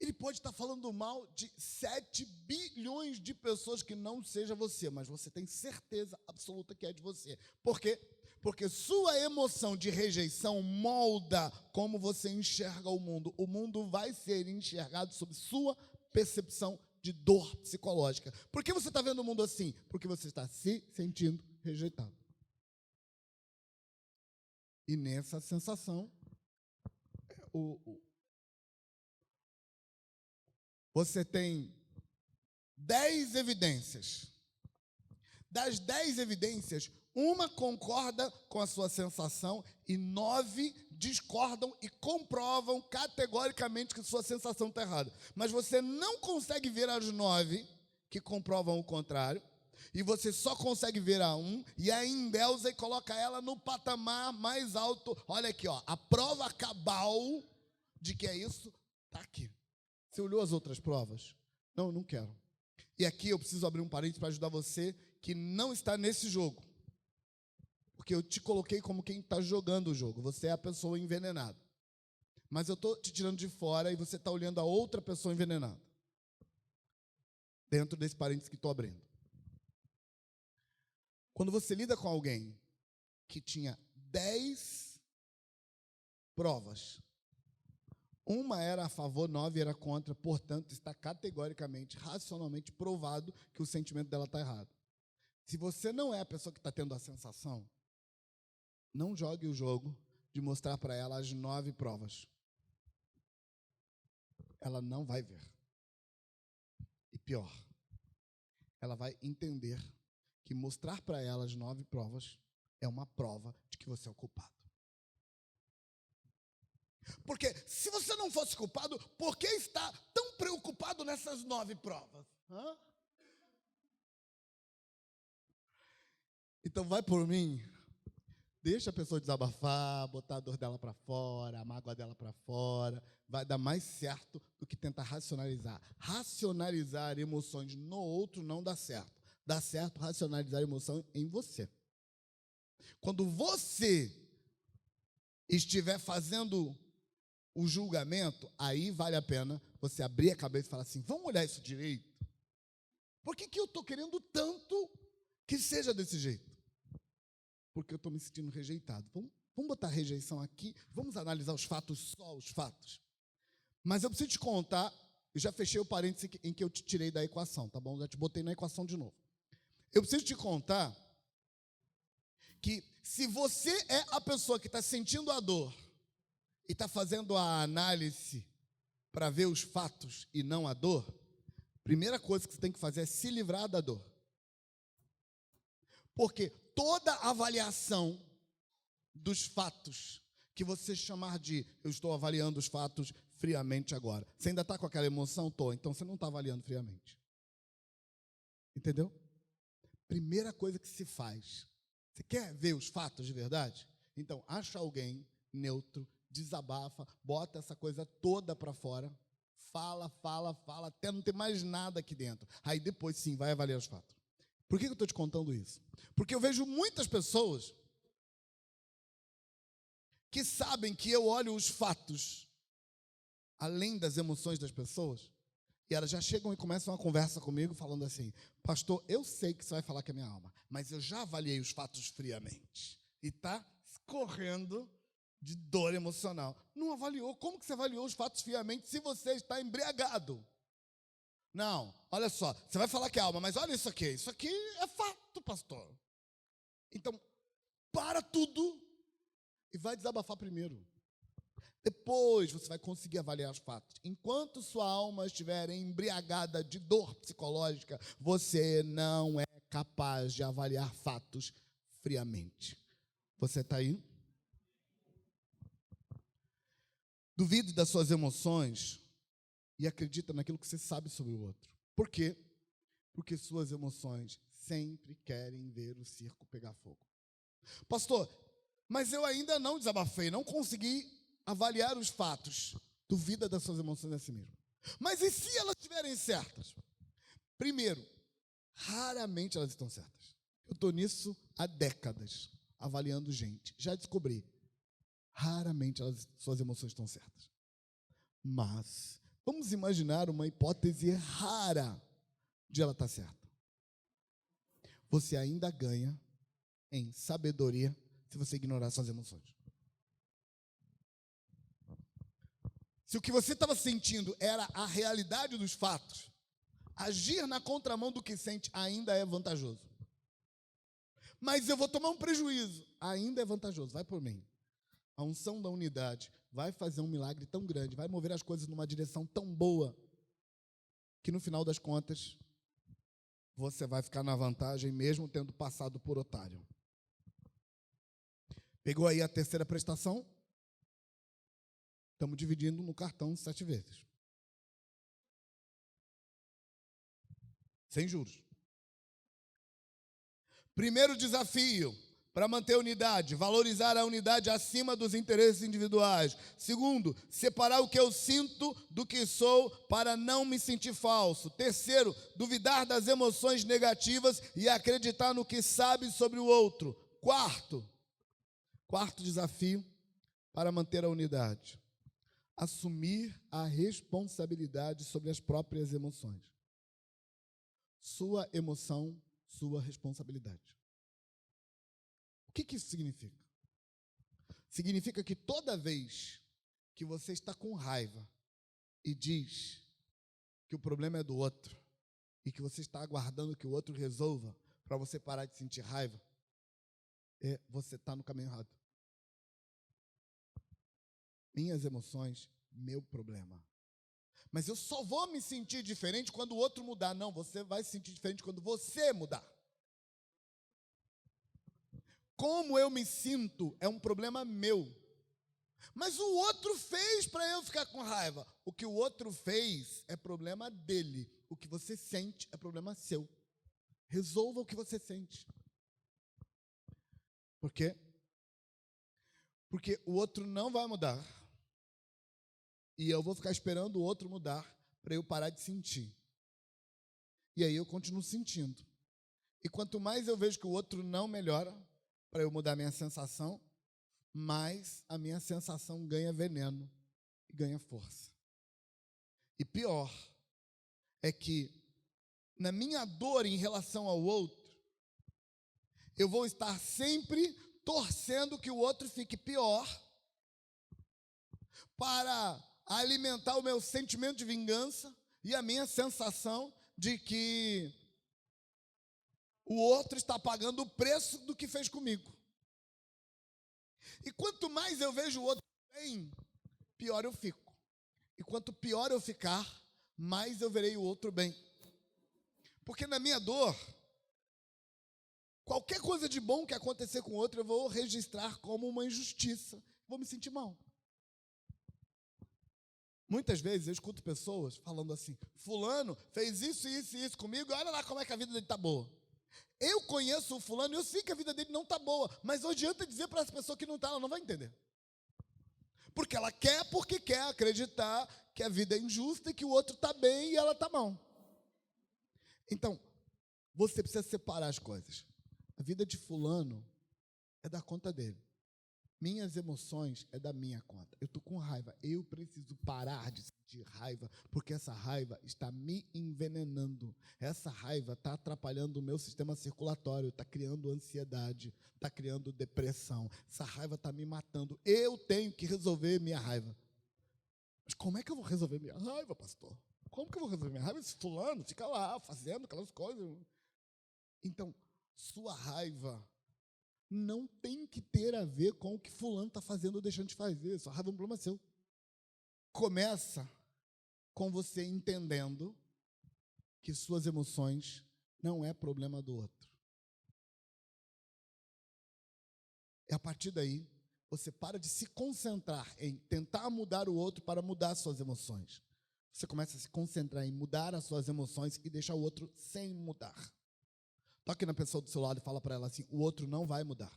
Ele pode estar falando mal de 7 bilhões de pessoas que não seja você, mas você tem certeza absoluta que é de você. Por quê? Porque sua emoção de rejeição molda como você enxerga o mundo. O mundo vai ser enxergado sob sua percepção de dor psicológica. Por que você está vendo o mundo assim? Porque você está se sentindo rejeitado. E nessa sensação, você tem 10 evidências. Das 10 evidências, uma concorda com a sua sensação e 9 discordam e comprovam categoricamente que sua sensação está errada. Mas você não consegue ver as 9 que comprovam o contrário, e você só consegue ver a 1 e a endeusa e coloca ela no patamar mais alto. Olha aqui, ó, a prova cabal de que é isso está aqui. Você olhou as outras provas? Não, não quero. E aqui eu preciso abrir um parênteses para ajudar você que não está nesse jogo. Porque eu te coloquei como quem está jogando o jogo. Você é a pessoa envenenada. Mas eu estou te tirando de fora e você está olhando a outra pessoa envenenada. Dentro desse parênteses que estou abrindo. Quando você lida com alguém que tinha 10 provas, uma era a favor, 9 era contra, portanto, está categoricamente, racionalmente provado que o sentimento dela está errado. Se você não é a pessoa que está tendo a sensação, não jogue o jogo de mostrar para ela as 9 provas. Ela não vai ver. E pior, ela vai entender que mostrar para ela as 9 provas é uma prova de que você é o culpado. Porque se você não fosse culpado, por que está tão preocupado nessas 9 provas? Então vai por mim, deixa a pessoa desabafar, botar a dor dela para fora, a mágoa dela para fora, vai dar mais certo do que tentar racionalizar. Racionalizar emoções no outro não dá certo. Dá certo racionalizar a emoção em você. Quando você estiver fazendo o julgamento, aí vale a pena você abrir a cabeça e falar assim, vamos olhar isso direito? Por que eu estou querendo tanto que seja desse jeito? Porque eu estou me sentindo rejeitado. Vamos botar rejeição aqui, vamos analisar os fatos, só os fatos. Mas eu preciso te contar, eu já fechei o parênteses em que eu te tirei da equação, tá bom? Já te botei na equação de novo. Eu preciso te contar que se você é a pessoa que está sentindo a dor e está fazendo a análise para ver os fatos e não a dor, primeira coisa que você tem que fazer é se livrar da dor. Porque toda avaliação dos fatos que você chamar de eu estou avaliando os fatos friamente agora. Você ainda está com aquela emoção? Estou. Então você não está avaliando friamente. Entendeu? Primeira coisa que se faz. Você quer ver os fatos de verdade? Então acha alguém neutro, desabafa, bota essa coisa toda para fora, fala, até não ter mais nada aqui dentro. Aí depois sim, vai avaliar os fatos. Por que eu estou te contando isso? Porque eu vejo muitas pessoas que sabem que eu olho os fatos além das emoções das pessoas e elas já chegam e começam uma conversa comigo falando assim, pastor, eu sei que você vai falar que é minha alma, mas eu já avaliei os fatos friamente e está escorrendo de dor emocional. Não avaliou? Como que você avaliou os fatos friamente se você está embriagado? Não, olha só, você vai falar que é alma, mas olha isso aqui é fato, pastor. Então, para tudo e vai desabafar primeiro. Depois você vai conseguir avaliar os fatos. Enquanto sua alma estiver embriagada de dor psicológica, você não é capaz de avaliar fatos friamente. Você está aí? Duvide das suas emoções e acredita naquilo que você sabe sobre o outro. Por quê? Porque suas emoções sempre querem ver o circo pegar fogo. Pastor, mas eu ainda não desabafei, não consegui avaliar os fatos. Duvida das suas emoções a si mesmo. Mas e se elas estiverem certas? Primeiro, raramente elas estão certas. Eu estou nisso há décadas, avaliando gente. Já descobri. Raramente suas emoções estão certas. Mas vamos imaginar uma hipótese rara de ela estar certa. Você ainda ganha em sabedoria se você ignorar suas emoções. Se o que você estava sentindo era a realidade dos fatos, agir na contramão do que sente ainda é vantajoso. Mas eu vou tomar um prejuízo, ainda é vantajoso, vai por mim. A unção da unidade vai fazer um milagre tão grande, vai mover as coisas numa direção tão boa, que no final das contas, você vai ficar na vantagem mesmo tendo passado por otário. Pegou aí a terceira prestação? Estamos dividindo no cartão 7 vezes. Sem juros. Primeiro desafio para manter a unidade, valorizar a unidade acima dos interesses individuais. Segundo, separar o que eu sinto do que sou para não me sentir falso. Terceiro, duvidar das emoções negativas e acreditar no que sabe sobre o outro. Quarto, Quarto desafio para manter a unidade: assumir a responsabilidade sobre as próprias emoções. Sua emoção, sua responsabilidade. O que isso significa? Significa que toda vez que você está com raiva e diz que o problema é do outro e que você está aguardando que o outro resolva para você parar de sentir raiva, você está no caminho errado. Minhas emoções, meu problema. Mas eu só vou me sentir diferente quando o outro mudar. Não, você vai se sentir diferente quando você mudar. Como eu me sinto é um problema meu. Mas o outro fez para eu ficar com raiva. O que o outro fez é problema dele. O que você sente é problema seu. Resolva o que você sente. Por quê? Porque o outro não vai mudar. E eu vou ficar esperando o outro mudar para eu parar de sentir. E aí eu continuo sentindo. E quanto mais eu vejo que o outro não melhora para eu mudar a minha sensação, mais a minha sensação ganha veneno e ganha força. E pior é que na minha dor em relação ao outro, eu vou estar sempre torcendo que o outro fique pior para alimentar o meu sentimento de vingança e a minha sensação de que o outro está pagando o preço do que fez comigo. E quanto mais eu vejo o outro bem, pior eu fico. E quanto pior eu ficar, mais eu verei o outro bem. Porque na minha dor, qualquer coisa de bom que acontecer com o outro, eu vou registrar como uma injustiça. Vou me sentir mal. Muitas vezes eu escuto pessoas falando assim: fulano fez isso, isso e isso comigo, olha lá como é que a vida dele está boa. Eu conheço o fulano e eu sei que a vida dele não está boa, mas não adianta dizer para essa pessoa que não está, ela não vai entender. Porque ela quer, porque quer acreditar que a vida é injusta e que o outro está bem e ela está mal. Então, você precisa separar as coisas. A vida de fulano é da conta dele. Minhas emoções é da minha conta. Eu estou com raiva. Eu preciso parar de sentir raiva, porque essa raiva está me envenenando. Essa raiva está atrapalhando o meu sistema circulatório, está criando ansiedade, está criando depressão. Essa raiva está me matando. Eu tenho que resolver minha raiva. Mas como é que eu vou resolver minha raiva, pastor? Como que eu vou resolver minha raiva? Esse fulano fica lá fazendo aquelas coisas. Então, sua raiva não tem que ter a ver com o que fulano está fazendo ou deixando de fazer. Sua raiva é um problema seu. Começa com você entendendo que suas emoções não é problema do outro. E a partir daí, você para de se concentrar em tentar mudar o outro para mudar suas emoções. Você começa a se concentrar em mudar as suas emoções e deixar o outro sem mudar. Toque na pessoa do seu lado e fala para ela assim: o outro não vai mudar.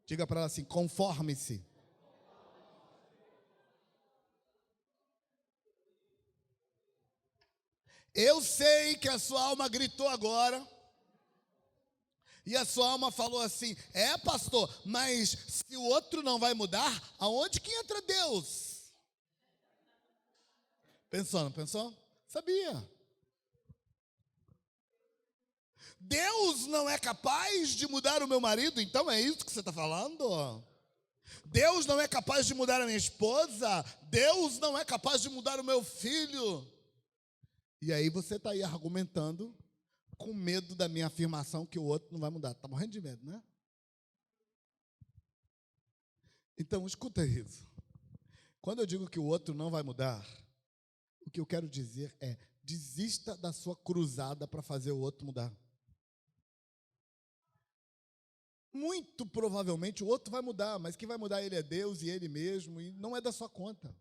Diga para ela assim: conforme-se. Eu sei que a sua alma gritou agora. E a sua alma falou assim: pastor, mas se o outro não vai mudar, aonde que entra Deus? Pensou, não pensou? Sabia. Deus não é capaz de mudar o meu marido, então é isso que você está falando? Deus não é capaz de mudar a minha esposa? Deus não é capaz de mudar o meu filho? E aí você está aí argumentando com medo da minha afirmação que o outro não vai mudar. Está morrendo de medo, né? Então, escuta isso. Quando eu digo que o outro não vai mudar, o que eu quero dizer é: desista da sua cruzada para fazer o outro mudar. Muito provavelmente o outro vai mudar, mas quem vai mudar ele é Deus e ele mesmo, e não é da sua conta.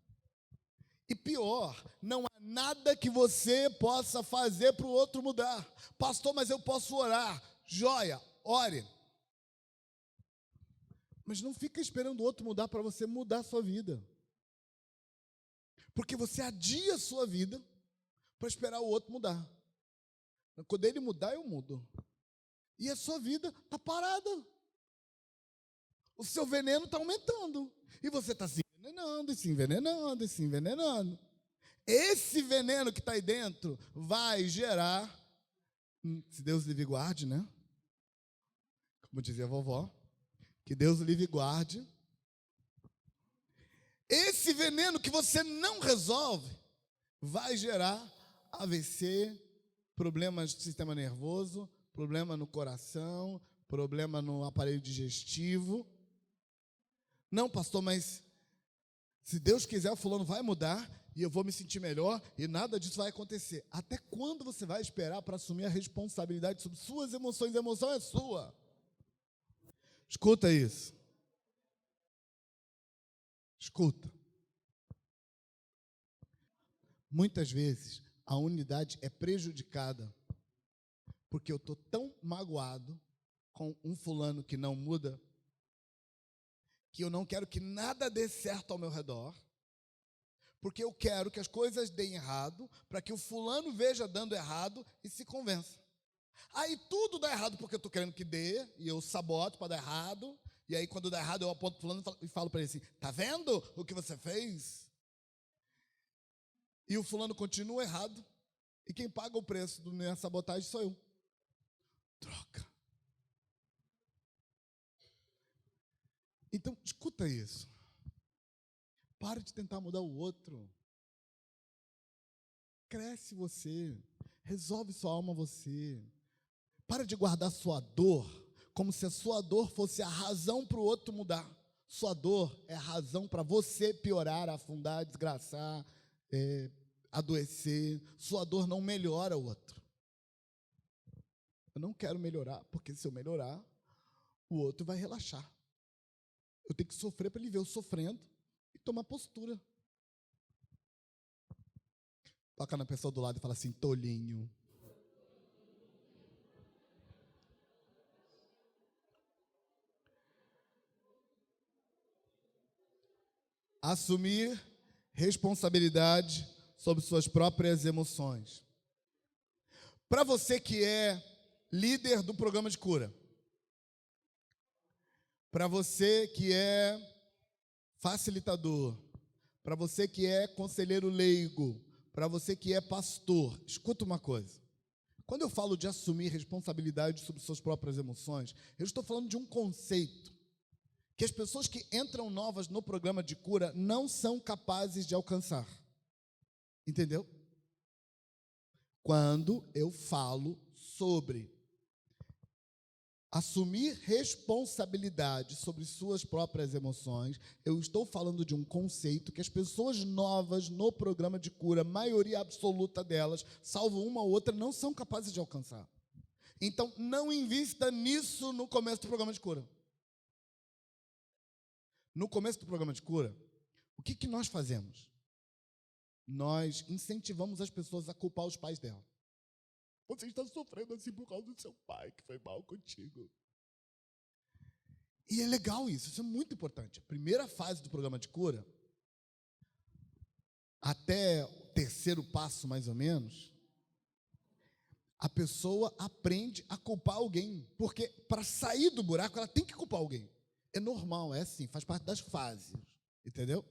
E pior, não há nada que você possa fazer para o outro mudar. Pastor, mas eu posso orar. Joia, ore. Mas não fica esperando o outro mudar para você mudar a sua vida. Porque você adia a sua vida para esperar o outro mudar. Quando ele mudar, eu mudo. E a sua vida está parada. O seu veneno está aumentando. E você está se envenenando, e se envenenando, e se envenenando. Esse veneno que está aí dentro vai gerar, se Deus livre e guarde, né? Como dizia a vovó, que Deus livre e guarde. Esse veneno que você não resolve vai gerar AVC, problemas do sistema nervoso, problema no coração, problema no aparelho digestivo. Não, pastor, mas se Deus quiser, o fulano vai mudar e eu vou me sentir melhor e nada disso vai acontecer. Até quando você vai esperar para assumir a responsabilidade sobre suas emoções? A emoção é sua. Escuta isso. Escuta. Muitas vezes a unidade é prejudicada porque eu estou tão magoado com um fulano que não muda que eu não quero que nada dê certo ao meu redor, porque eu quero que as coisas deem errado, para que o fulano veja dando errado e se convença. Aí tudo dá errado porque eu estou querendo que dê, e eu saboto para dar errado, e aí quando dá errado eu aponto para o fulano e falo para ele assim, tá vendo o que você fez? E o fulano continua errado, e quem paga o preço da minha sabotagem sou eu. Troca. Então, escuta isso. Para de tentar mudar o outro. Cresce você. Resolve sua alma você. Para de guardar sua dor como se a sua dor fosse a razão para o outro mudar. Sua dor é a razão para você piorar, afundar, desgraçar, adoecer. Sua dor não melhora o outro. Eu não quero melhorar, porque se eu melhorar, o outro vai relaxar. Eu tenho que sofrer para ele ver eu sofrendo e tomar postura. Toca na pessoa do lado e fala assim, tolinho. Assumir responsabilidade sobre suas próprias emoções. Para você que é líder do programa de cura, para você que é facilitador, para você que é conselheiro leigo, para você que é pastor, escuta uma coisa. Quando eu falo de assumir responsabilidade sobre suas próprias emoções, eu estou falando de um conceito que as pessoas que entram novas no programa de cura não são capazes de alcançar. Entendeu? Quando eu falo sobre assumir responsabilidade sobre suas próprias emoções, eu estou falando de um conceito que as pessoas novas no programa de cura, maioria absoluta delas, salvo uma ou outra, não são capazes de alcançar. Então, não invista nisso no começo do programa de cura. No começo do programa de cura, o que nós fazemos? Nós incentivamos as pessoas a culpar os pais dela. Você está sofrendo assim por causa do seu pai, que foi mal contigo. E é legal isso é muito importante. A primeira fase do programa de cura, até o terceiro passo, mais ou menos, a pessoa aprende a culpar alguém. Porque para sair do buraco, ela tem que culpar alguém. É normal, é assim, faz parte das fases. Entendeu?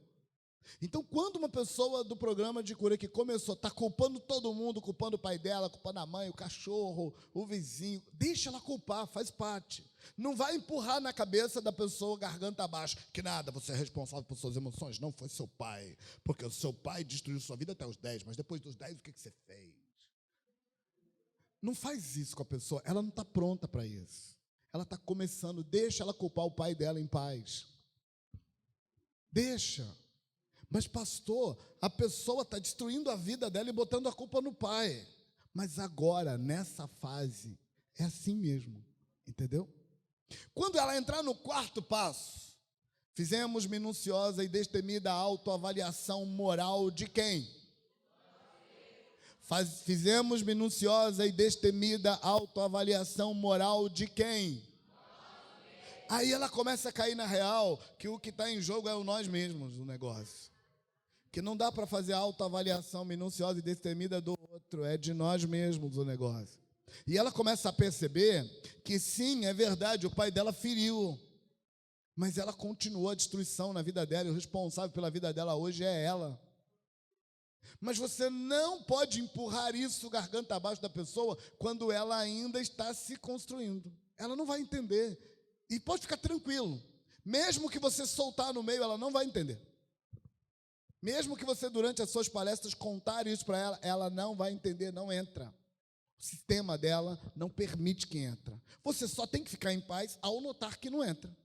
Então, quando uma pessoa do programa de cura que começou, está culpando todo mundo, culpando o pai dela, culpando a mãe, o cachorro, o vizinho, deixa ela culpar, faz parte. Não vai empurrar na cabeça da pessoa garganta abaixo, que nada, você é responsável por suas emoções. Não, foi seu pai, porque o seu pai destruiu sua vida até os 10, mas depois dos 10, o que você fez? Não faz isso com a pessoa, ela não está pronta para isso. Ela está começando, deixa ela culpar o pai dela em paz. Deixa. Mas pastor, a pessoa está destruindo a vida dela e botando a culpa no pai. Mas agora, nessa fase, é assim mesmo, entendeu? Quando ela entrar no quarto passo, fizemos minuciosa e destemida autoavaliação moral de quem? Fizemos minuciosa e destemida autoavaliação moral de quem? Aí ela começa a cair na real que o que está em jogo é o nós mesmos, o negócio. Que não dá para fazer autoavaliação minuciosa e destemida do outro, é de nós mesmos o negócio. E ela começa a perceber que sim, é verdade, o pai dela feriu, mas ela continuou a destruição na vida dela, e o responsável pela vida dela hoje é ela. Mas você não pode empurrar isso garganta abaixo da pessoa quando ela ainda está se construindo. Ela não vai entender. E pode ficar tranquilo. Mesmo que você soltar no meio, ela não vai entender. Mesmo que você, durante as suas palestras, contar isso para ela, ela não vai entender, não entra. O sistema dela não permite que entra. Você só tem que ficar em paz ao notar que não entra.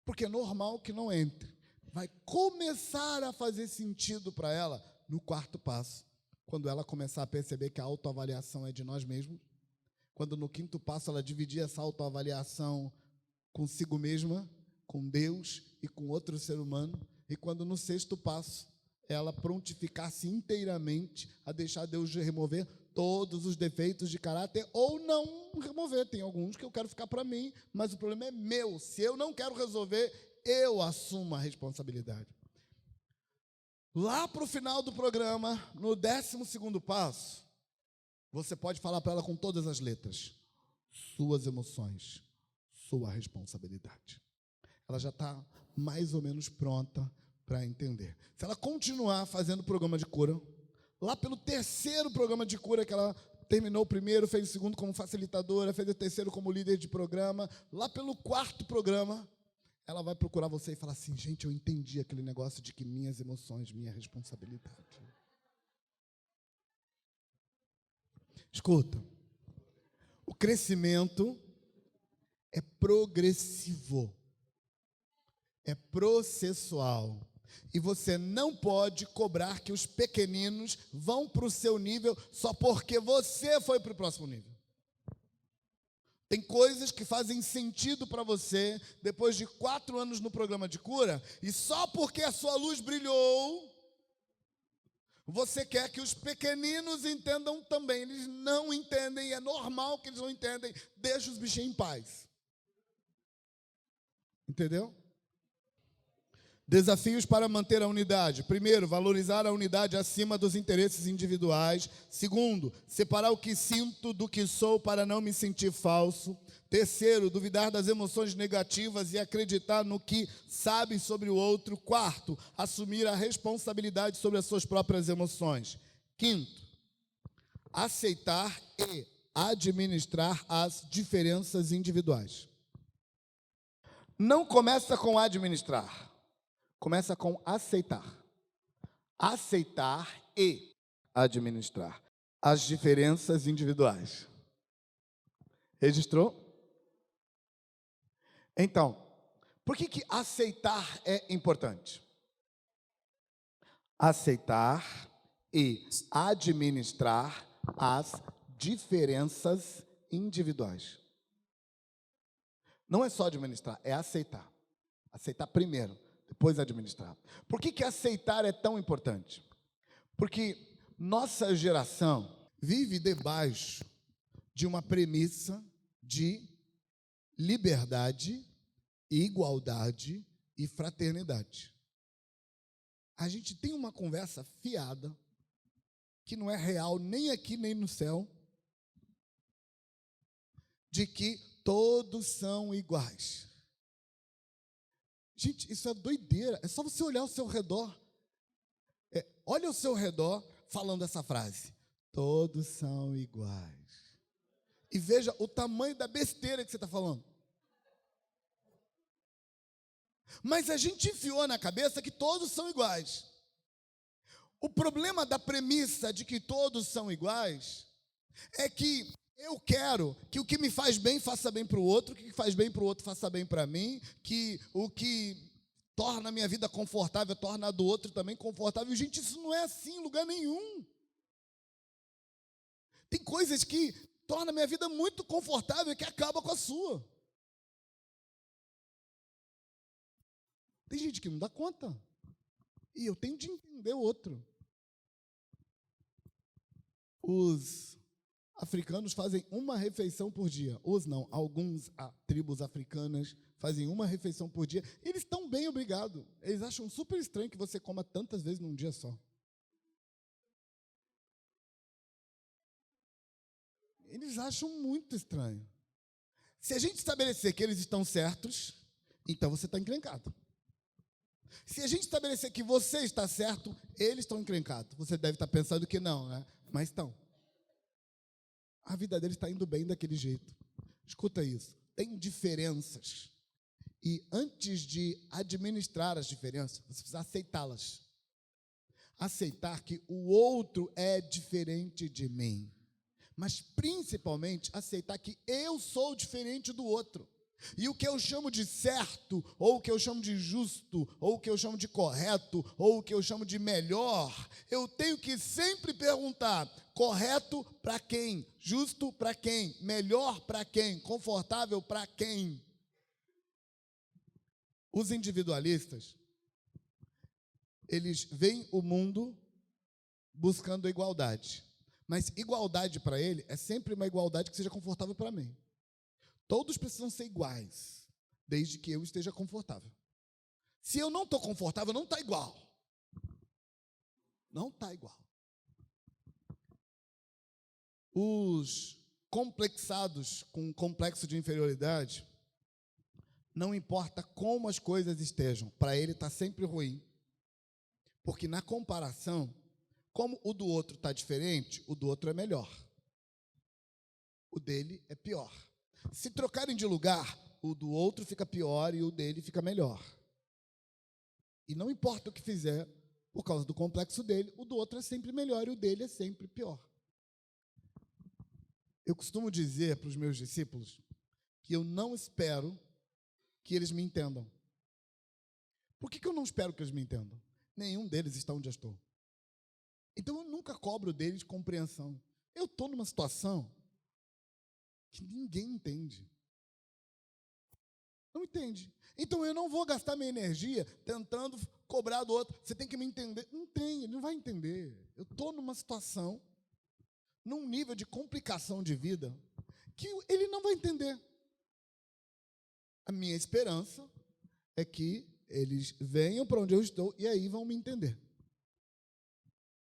Porque é normal que não entre. Vai começar a fazer sentido para ela no quarto passo, quando ela começar a perceber que a autoavaliação é de nós mesmos, quando no quinto passo ela dividir essa autoavaliação consigo mesma, com Deus e com outro ser humano, e quando no sexto passo ela prontificar-se inteiramente a deixar Deus remover todos os defeitos de caráter, ou não remover. Tem alguns que eu quero ficar para mim, mas o problema é meu. Se eu não quero resolver, eu assumo a responsabilidade. Lá para o final do programa, no 12º passo, você pode falar para ela com todas as letras: suas emoções, sua responsabilidade. Ela já está mais ou menos pronta para entender. Se ela continuar fazendo o programa de cura, lá pelo 3º programa de cura, que ela terminou o primeiro, fez o segundo como facilitadora, fez o 3º como líder de programa, lá pelo 4º programa, ela vai procurar você e falar assim: gente, eu entendi aquele negócio de que minhas emoções, minha responsabilidade. Escuta, o crescimento é progressivo, é processual. E você não pode cobrar que os pequeninos vão para o seu nível só porque você foi para o próximo nível. Tem coisas que fazem sentido para você depois de 4 anos no programa de cura, e só porque a sua luz brilhou, você quer que os pequeninos entendam também. Eles não entendem, é normal que eles não entendem. Deixa os bichinhos em paz. Entendeu? Desafios para manter a unidade. Primeiro, valorizar a unidade acima dos interesses individuais. Segundo, separar o que sinto do que sou para não me sentir falso. Terceiro, duvidar das emoções negativas e acreditar no que sabe sobre o outro. Quarto, assumir a responsabilidade sobre as suas próprias emoções. Quinto, aceitar e administrar as diferenças individuais. Não começa com administrar. Começa com aceitar. Aceitar e administrar as diferenças individuais. Registrou? Então, por que aceitar é importante? Aceitar e administrar as diferenças individuais. Não é só administrar, é aceitar. Aceitar primeiro, depois administrar. Por que aceitar é tão importante? Porque nossa geração vive debaixo de uma premissa de liberdade, igualdade e fraternidade. A gente tem uma conversa fiada, que não é real nem aqui nem no céu, de que todos são iguais. Gente, isso é doideira. É só você olhar ao seu redor. Olha ao seu redor falando essa frase: todos são iguais. E veja o tamanho da besteira que você está falando. Mas a gente enfiou na cabeça que todos são iguais. O problema da premissa de que todos são iguais é que eu quero que o que me faz bem faça bem para o outro, o que faz bem para o outro faça bem para mim, que o que torna a minha vida confortável torna a do outro também confortável. Gente, isso não é assim em lugar nenhum. Tem coisas que tornam a minha vida muito confortável e que acaba com a sua. Tem gente que não dá conta. E eu tenho de entender o outro. Os africanos fazem uma refeição por dia. Alguns tribos africanas fazem uma refeição por dia. Eles estão bem, obrigado. Eles acham super estranho que você coma tantas vezes num dia só. Eles acham muito estranho. Se a gente estabelecer que eles estão certos, então você está encrencado. Se a gente estabelecer que você está certo, eles estão encrencados. Você deve estar pensando que não, né? Mas estão. A vida deles está indo bem daquele jeito. Escuta isso. Tem diferenças. E antes de administrar as diferenças, você precisa aceitá-las. Aceitar que o outro é diferente de mim. Mas, principalmente, aceitar que eu sou diferente do outro. E o que eu chamo de certo, ou o que eu chamo de justo, ou o que eu chamo de correto, ou o que eu chamo de melhor, eu tenho que sempre perguntar: correto para quem? Justo para quem? Melhor para quem? Confortável para quem? Os individualistas, eles veem o mundo buscando a igualdade. Mas igualdade para ele é sempre uma igualdade que seja confortável para mim. Todos precisam ser iguais, desde que eu esteja confortável. Se eu não estou confortável, não está igual. Não está igual. Os complexados com complexo de inferioridade, não importa como as coisas estejam, para ele está sempre ruim. Porque na comparação, como o do outro está diferente, o do outro é melhor. O dele é pior. Se trocarem de lugar, o do outro fica pior e o dele fica melhor. E não importa o que fizer, por causa do complexo dele, o do outro é sempre melhor e o dele é sempre pior. Eu costumo dizer para os meus discípulos que eu não espero que eles me entendam. Por que eu não espero que eles me entendam? Nenhum deles está onde eu estou. Então eu nunca cobro deles compreensão. Eu estou numa situação que ninguém entende. Não entende. Então eu não vou gastar minha energia tentando cobrar do outro. Você tem que me entender. Não tem, ele não vai entender. Eu estou numa situação, num nível de complicação de vida, que ele não vai entender. A minha esperança é que eles venham para onde eu estou e aí vão me entender.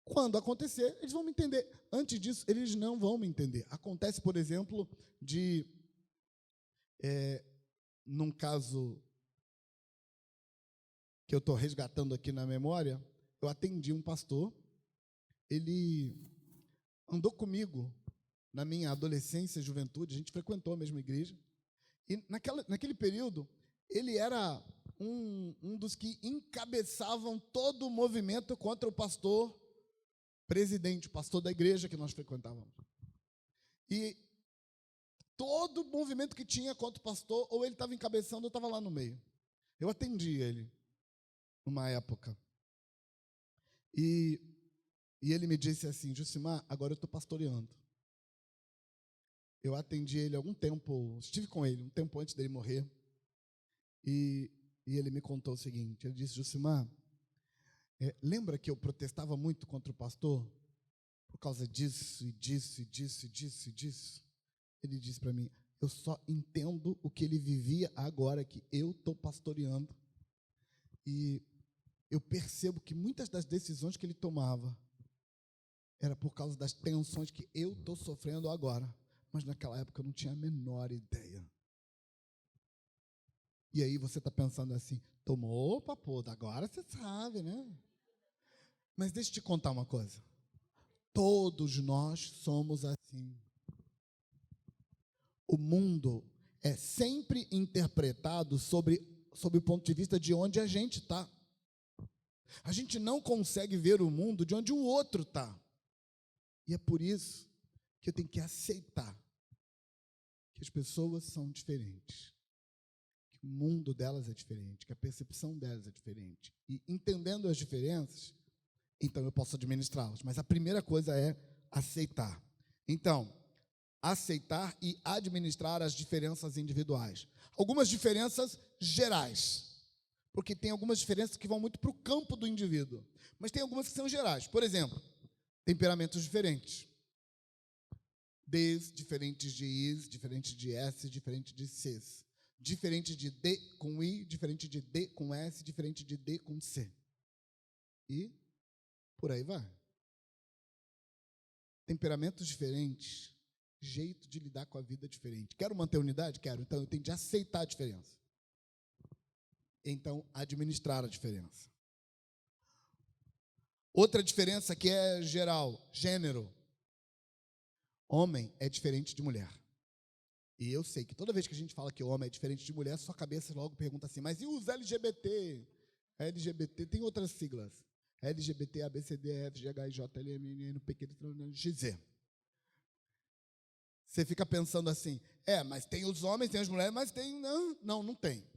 Quando acontecer, eles vão me entender. Antes disso, eles não vão me entender. Acontece, por exemplo, num caso que eu estou resgatando aqui na memória, eu atendi um pastor, ele andou comigo na minha adolescência e juventude, a gente frequentou a mesma igreja, e naquele período, ele era um dos que encabeçavam todo o movimento contra o pastor presidente, o pastor da igreja que nós frequentávamos. E todo movimento que tinha contra o pastor, ou ele estava encabeçando, ou estava lá no meio. Eu atendi ele, numa época. E ele me disse assim: Josimar, agora eu estou pastoreando. Eu atendi ele há algum tempo, estive com ele um tempo antes dele morrer. E ele me contou o seguinte, ele disse: Josimar, lembra que eu protestava muito contra o pastor? Por causa disso, e disso, e disso, e disso, e disso. Ele disse para mim: eu só entendo o que ele vivia agora que eu estou pastoreando. E eu percebo que muitas das decisões que ele tomava era por causa das tensões que eu estou sofrendo agora. Mas naquela época eu não tinha a menor ideia. E aí você está pensando assim: opa, pô, agora você sabe, né? Mas deixa eu te contar uma coisa. Todos nós somos assim. O mundo é sempre interpretado sobre o ponto de vista de onde a gente está. A gente não consegue ver o mundo de onde o outro está. E é por isso que eu tenho que aceitar que as pessoas são diferentes, que o mundo delas é diferente, que a percepção delas é diferente. E entendendo as diferenças, então eu posso administrá-las. Mas a primeira coisa é aceitar. Então, aceitar e administrar as diferenças individuais. Algumas diferenças gerais, porque tem algumas diferenças que vão muito para o campo do indivíduo, mas tem algumas que são gerais. Por exemplo, temperamentos diferentes. Ds diferentes de Is, diferente de S, diferente de Cs. Diferente de D com I, diferente de D com S, diferente de D com C. E por aí vai. Temperamentos diferentes jeito de lidar com a vida diferente. Quero manter a unidade? Quero. Então, eu tenho de aceitar a diferença. Então, administrar a diferença. Outra diferença que é geral, gênero. Homem é diferente de mulher. E eu sei que toda vez que a gente fala que homem é diferente de mulher, sua cabeça logo pergunta assim, mas e os LGBT? LGBT tem outras siglas. LGBT, ABCD, F, G, H, I, J, L, M, N, P, Q, XZ. Você fica pensando assim, mas tem os homens, tem as mulheres, mas tem... Não tem.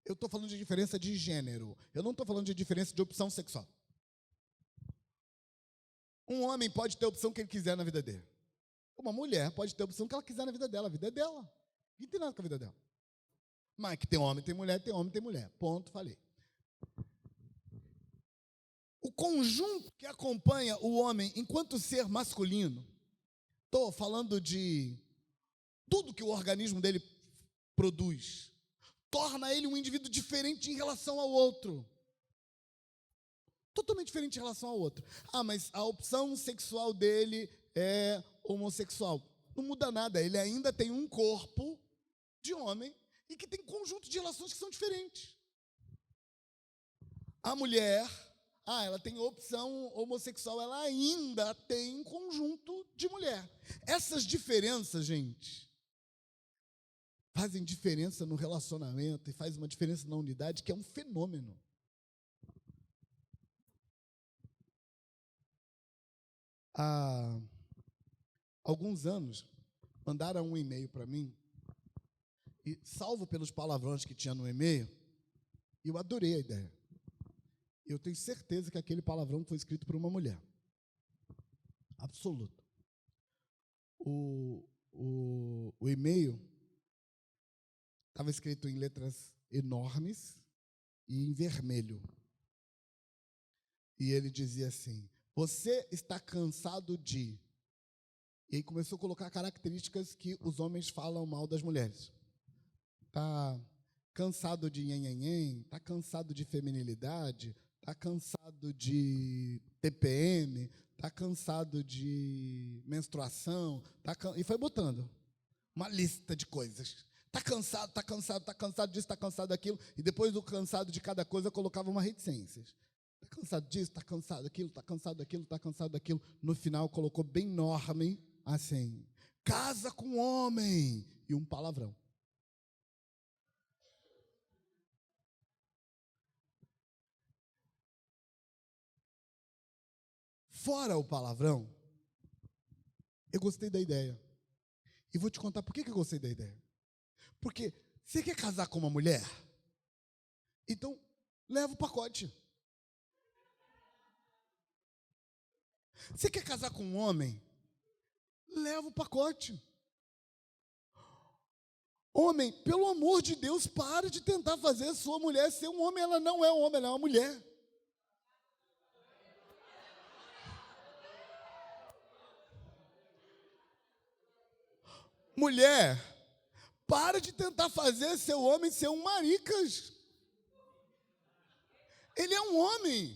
Eu estou falando de diferença de gênero. Eu não estou falando de diferença de opção sexual. Um homem pode ter a opção que ele quiser na vida dele. Uma mulher pode ter a opção que ela quiser na vida dela. A vida é dela. Não tem nada com a vida dela. Mas que tem homem, tem mulher, tem homem, tem mulher. Ponto, falei. O conjunto que acompanha o homem enquanto ser masculino, estou falando de tudo que o organismo dele produz, torna ele um indivíduo diferente em relação ao outro. Totalmente diferente em relação ao outro. Mas a opção sexual dele é homossexual. Não muda nada, ele ainda tem um corpo de homem e que tem um conjunto de relações que são diferentes. A mulher, ela tem opção homossexual, ela ainda tem um conjunto de mulher. Essas diferenças, gente, fazem diferença no relacionamento e faz uma diferença na unidade, que é um fenômeno. Há alguns anos, mandaram um e-mail para mim, e salvo pelos palavrões que tinha no e-mail, eu adorei a ideia. Eu tenho certeza que aquele palavrão foi escrito por uma mulher. Absoluto. O e-mail estava escrito em letras enormes e em vermelho. E ele dizia assim: você está cansado de... E aí começou a colocar características que os homens falam mal das mulheres. Está cansado de nhenhenhen, está cansado de feminilidade, está cansado de TPM, está cansado de menstruação, e foi botando uma lista de coisas. Está cansado, está cansado, está cansado disso, está cansado daquilo, e depois do cansado de cada coisa, colocava uma reticências. Está cansado disso, está cansado daquilo, está cansado daquilo, está cansado daquilo. No final, colocou bem enorme, assim, casa com homem, e um palavrão. Fora o palavrão, eu gostei da ideia. E vou te contar por que eu gostei da ideia. Porque você quer casar com uma mulher? Então, leva o pacote. Você quer casar com um homem? Leva o pacote. Homem, pelo amor de Deus, pare de tentar fazer a sua mulher ser um homem. Ela não é um homem, ela é uma mulher. Mulher, para de tentar fazer seu homem ser um maricas. Ele é um homem.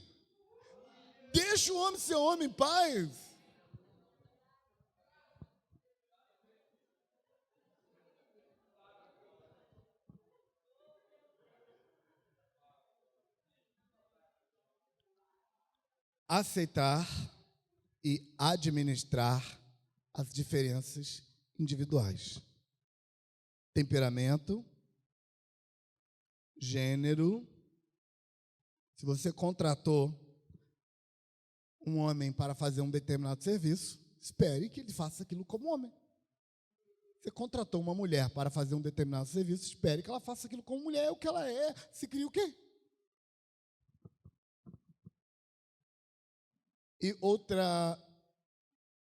Deixa o homem ser homem em paz. Aceitar e administrar as diferenças individuais. Temperamento, gênero. Se você contratou um homem para fazer um determinado serviço, espere que ele faça aquilo como homem. Você contratou uma mulher para fazer um determinado serviço, espere que ela faça aquilo como mulher, é o que ela é. Se cria o quê? E outra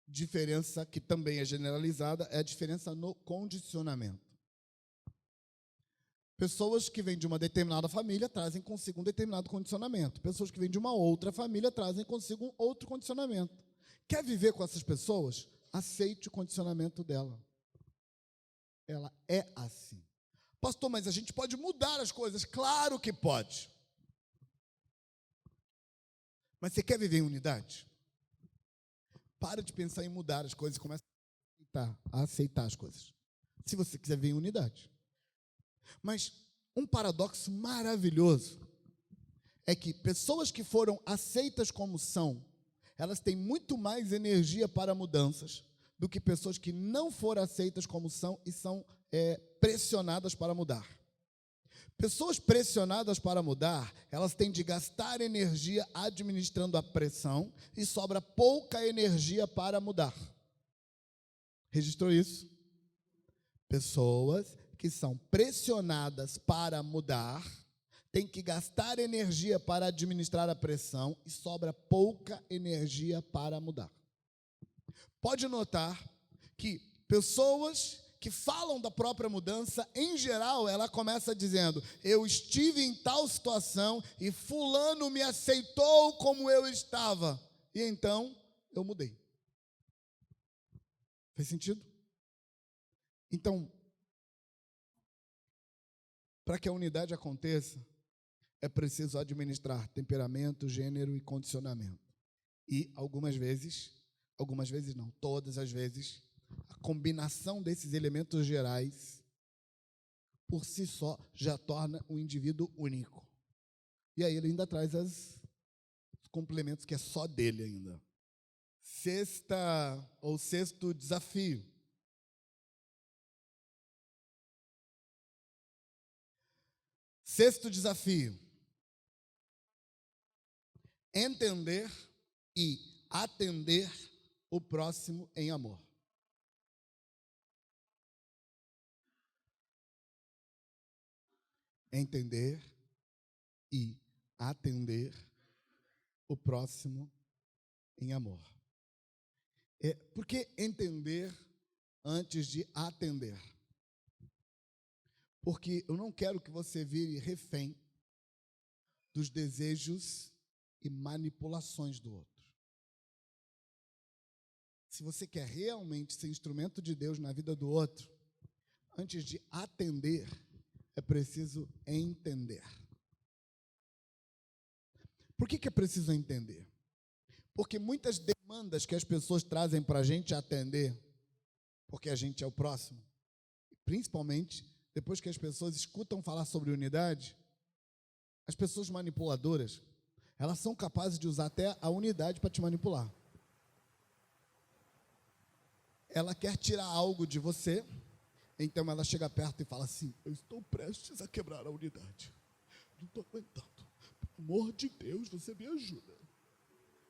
diferença que também é generalizada é a diferença no condicionamento. Pessoas que vêm de uma determinada família trazem consigo um determinado condicionamento. Pessoas que vêm de uma outra família trazem consigo um outro condicionamento. Quer viver com essas pessoas? Aceite o condicionamento dela. Ela é assim. Pastor, mas a gente pode mudar as coisas. Claro que pode. Mas você quer viver em unidade? Para de pensar em mudar as coisas e começa a a aceitar as coisas. Se você quiser ver em unidade. Mas um paradoxo maravilhoso é que pessoas que foram aceitas como são, elas têm muito mais energia para mudanças do que pessoas que não foram aceitas como são e são pressionadas para mudar. Pessoas pressionadas para mudar, elas têm de gastar energia administrando a pressão e sobra pouca energia para mudar. Registrou isso? Pessoas que são pressionadas para mudar têm que gastar energia para administrar a pressão e sobra pouca energia para mudar. Pode notar que pessoas que falam da própria mudança, em geral, ela começa dizendo: eu estive em tal situação e fulano me aceitou como eu estava, e então eu mudei. Faz sentido? Então, para que a unidade aconteça, é preciso administrar temperamento, gênero e condicionamento. E algumas vezes não, todas as vezes, a combinação desses elementos gerais, por si só, já torna o indivíduo único. E aí ele ainda traz os complementos que é só dele ainda. Sexto desafio. Sexto desafio. Entender e atender o próximo em amor. Entender e atender o próximo em amor. Por que entender antes de atender? Porque eu não quero que você vire refém dos desejos e manipulações do outro. Se você quer realmente ser instrumento de Deus na vida do outro, antes de atender, é preciso entender. Por que é preciso entender? Porque muitas demandas que as pessoas trazem para a gente atender, porque a gente é o próximo, principalmente depois que as pessoas escutam falar sobre unidade, as pessoas manipuladoras, elas são capazes de usar até a unidade para te manipular. Ela quer tirar algo de você, então ela chega perto e fala assim: eu estou prestes a quebrar a unidade. Não estou aguentando. Pelo amor de Deus, você me ajuda.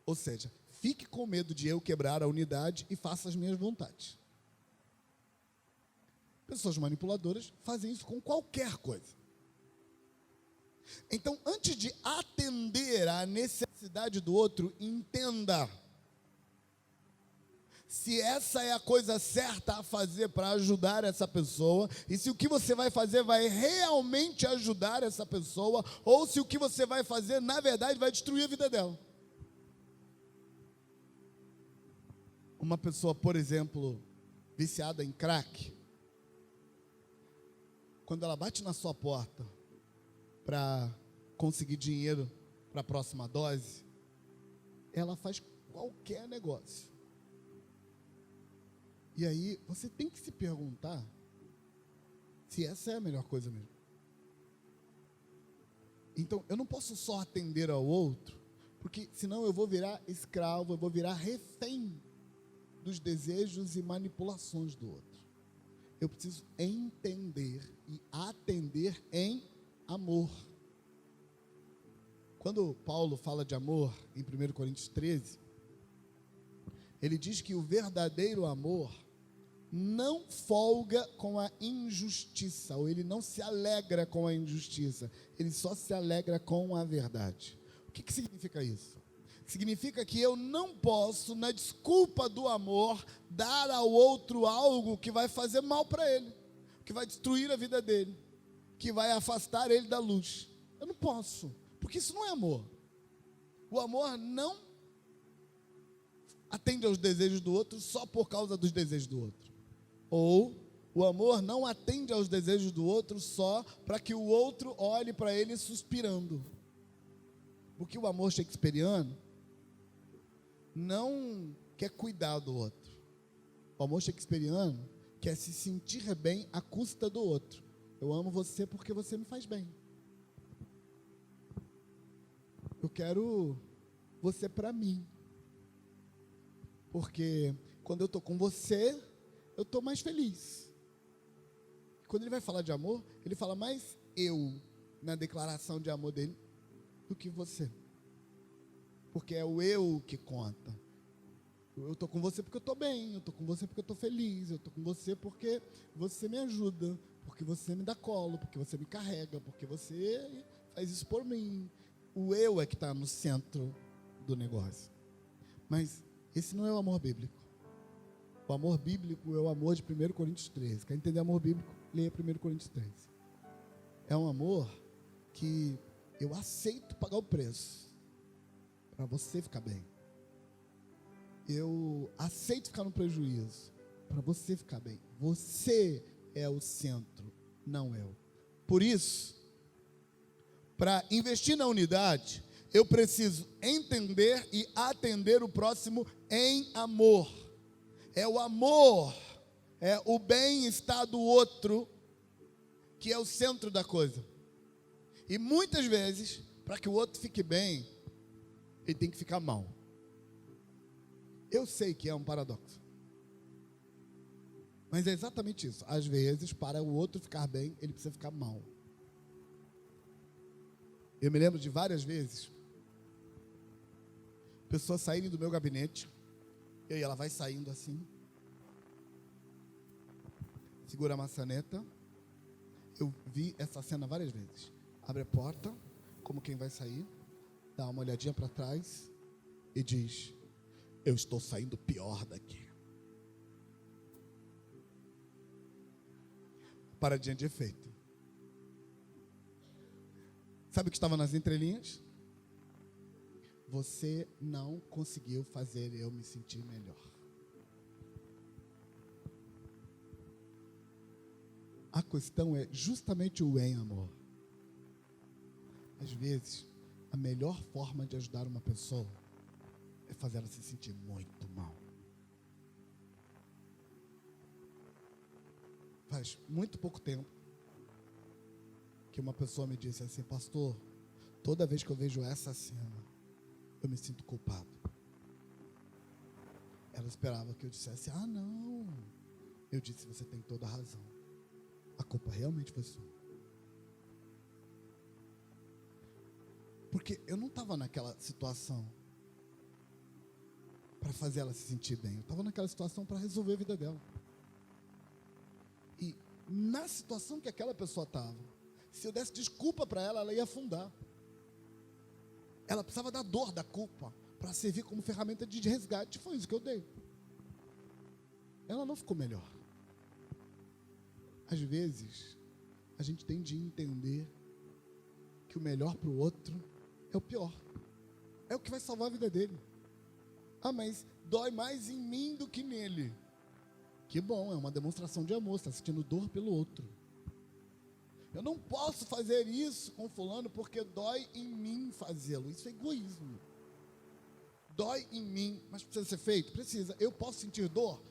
Ou seja, fique com medo de eu quebrar a unidade e faça as minhas vontades. Pessoas manipuladoras fazem isso com qualquer coisa. Então, antes de atender à necessidade do outro, entenda se essa é a coisa certa a fazer para ajudar essa pessoa, e se o que você vai fazer vai realmente ajudar essa pessoa, ou se o que você vai fazer, na verdade, vai destruir a vida dela. Uma pessoa, por exemplo, viciada em crack, quando ela bate na sua porta para conseguir dinheiro para a próxima dose, ela faz qualquer negócio. E aí, você tem que se perguntar se essa é a melhor coisa mesmo. Então, eu não posso só atender ao outro, porque senão eu vou virar escravo, eu vou virar refém dos desejos e manipulações do outro. Eu preciso entender e atender em amor. Quando Paulo fala de amor, em 1 Coríntios 13, ele diz que o verdadeiro amor não folga com a injustiça, ou ele não se alegra com a injustiça, ele só se alegra com a verdade. O que significa isso? Significa que eu não posso, na desculpa do amor, dar ao outro algo que vai fazer mal para ele, que vai destruir a vida dele, que vai afastar ele da luz. Eu não posso, porque isso não é amor. O amor não atende aos desejos do outro só por causa dos desejos do outro. Ou o amor não atende aos desejos do outro só para que o outro olhe para ele suspirando. Porque o amor shakespeariano não quer cuidar do outro. O amor shakespeariano quer se sentir bem à custa do outro. Eu amo você porque você me faz bem. Eu quero você para mim. Porque quando eu estou com você, eu estou mais feliz. Quando ele vai falar de amor, ele fala mais eu na declaração de amor dele do que você. Porque é o eu que conta. Eu estou com você porque eu estou bem, eu estou com você porque eu estou feliz, eu estou com você porque você me ajuda, porque você me dá colo, porque você me carrega, porque você faz isso por mim. O eu é que está no centro do negócio. Mas esse não é o amor bíblico. O amor bíblico é o amor de 1 Coríntios 13. Quer entender amor bíblico? Leia 1 Coríntios 13. É um amor que eu aceito pagar o preço para você ficar bem. Eu aceito ficar no prejuízo para você ficar bem. Você é o centro, não eu. Por isso, para investir na unidade, eu preciso entender e atender o próximo em amor. É o amor, é o bem-estar do outro que é o centro da coisa. E muitas vezes, para que o outro fique bem, ele tem que ficar mal. Eu sei que é um paradoxo. Mas é exatamente isso. Às vezes, para o outro ficar bem, ele precisa ficar mal. Eu me lembro de várias vezes pessoas saírem do meu gabinete, e aí ela vai saindo assim, segura a maçaneta. Eu vi essa cena várias vezes. Abre a porta, como quem vai sair, dá uma olhadinha para trás e diz: eu estou saindo pior daqui. Paradinha de efeito. Sabe o que estava nas entrelinhas? Você não conseguiu fazer eu me sentir melhor. A questão é justamente o em amor. Às vezes, a melhor forma de ajudar uma pessoa é fazer ela se sentir muito mal. Faz muito pouco tempo que uma pessoa me disse assim: pastor, toda vez que eu vejo essa cena, eu me sinto culpado. Ela esperava que eu dissesse: ah, não. Eu disse: você tem toda a razão. A culpa realmente foi sua. Porque eu não estava naquela situação para fazer ela se sentir bem. Eu estava naquela situação para resolver a vida dela. E na situação que aquela pessoa estava, se eu desse desculpa para ela, ela ia afundar. Ela precisava da dor, da culpa, para servir como ferramenta de resgate. Foi isso que eu dei. Ela não ficou melhor. Às vezes, a gente tem de entender que o melhor para o outro é o pior. É o que vai salvar a vida dele. Ah, mas dói mais em mim do que nele. Que bom, é uma demonstração de amor. Você está sentindo dor pelo outro. Eu não posso fazer isso com fulano porque dói em mim fazê-lo. Isso é egoísmo. Dói em mim, mas precisa ser feito? Precisa. Eu posso sentir dor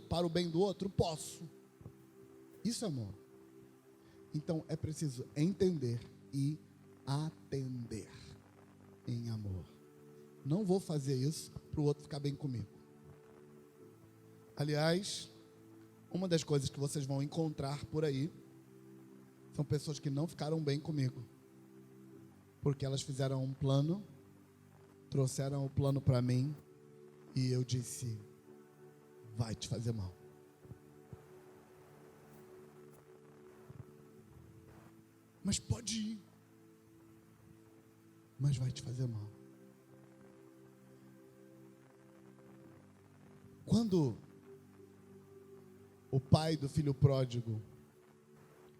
para o bem do outro? Posso. Isso é amor. Então é preciso entender e atender em amor. Não vou fazer isso para o outro ficar bem comigo. Aliás, uma das coisas que vocês vão encontrar por aí são pessoas que não ficaram bem comigo, porque elas fizeram um plano, trouxeram o plano para mim e eu disse: vai te fazer mal. Mas pode ir, mas vai te fazer mal. Quando o pai do filho pródigo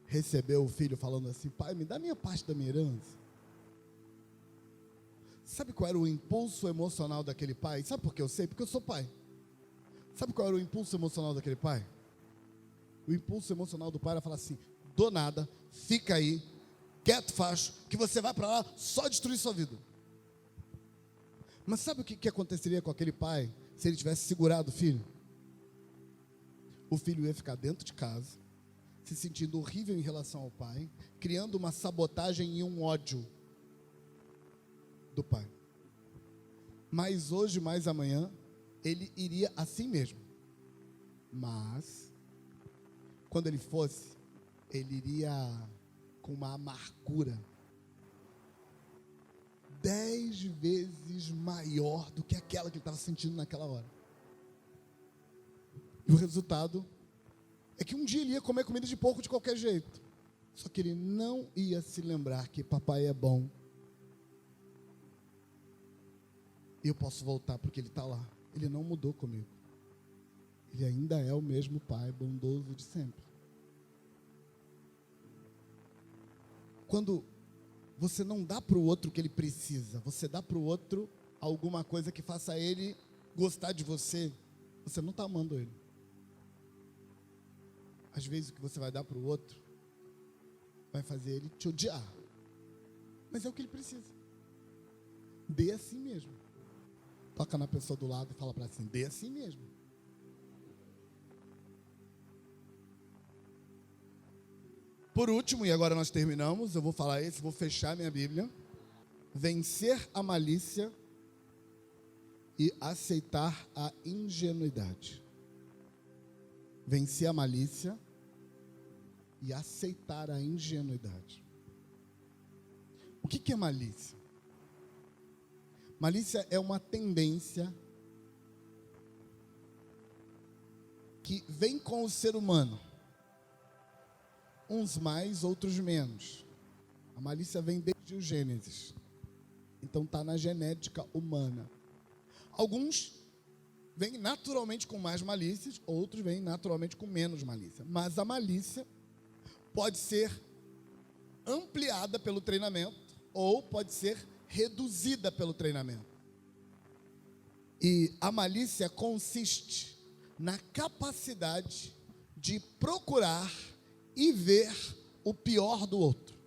recebeu o filho falando assim: pai, me dá minha parte da minha herança. Sabe qual era o impulso emocional daquele pai? Sabe por que eu sei? Porque eu sou pai. Sabe qual era o impulso emocional daquele pai? O impulso emocional do pai era falar assim: do nada, fica aí, quieto, faz, que você vai para lá só destruir sua vida. Mas sabe o que aconteceria com aquele pai se ele tivesse segurado o filho? o filho ia ficar dentro de casa, se sentindo horrível em relação ao pai, criando uma sabotagem e um ódio do pai. Mas hoje, mais amanhã, ele iria assim mesmo. Mas, quando ele fosse, ele iria com uma amargura 10 vezes maior do que aquela que ele estava sentindo naquela hora. E o resultado é que um dia ele ia comer comida de porco de qualquer jeito. Só que ele não ia se lembrar que papai é bom. E eu posso voltar porque ele está lá. Ele não mudou comigo. Ele ainda é o mesmo pai bondoso de sempre. Quando você não dá para o outro o que ele precisa, você dá para o outro alguma coisa que faça ele gostar de você, você não está amando ele. Às vezes o que você vai dar para o outro vai fazer ele te odiar. Mas é o que ele precisa. Dê assim mesmo. Toca na pessoa do lado e fala para assim, dê assim mesmo. Por último, e agora nós terminamos, eu vou falar esse, vou fechar minha Bíblia. Vencer a malícia e aceitar a ingenuidade. Vencer a malícia e aceitar a ingenuidade. O que é malícia? Malícia é uma tendência que vem com o ser humano. Uns mais, outros menos. A malícia vem desde o Gênesis. Então está na genética humana. Alguns vêm naturalmente com mais malícias, outros vêm naturalmente com menos malícia. Mas a malícia pode ser ampliada pelo treinamento ou pode ser reduzida pelo treinamento. E a malícia consiste na capacidade de procurar e ver o pior do outro.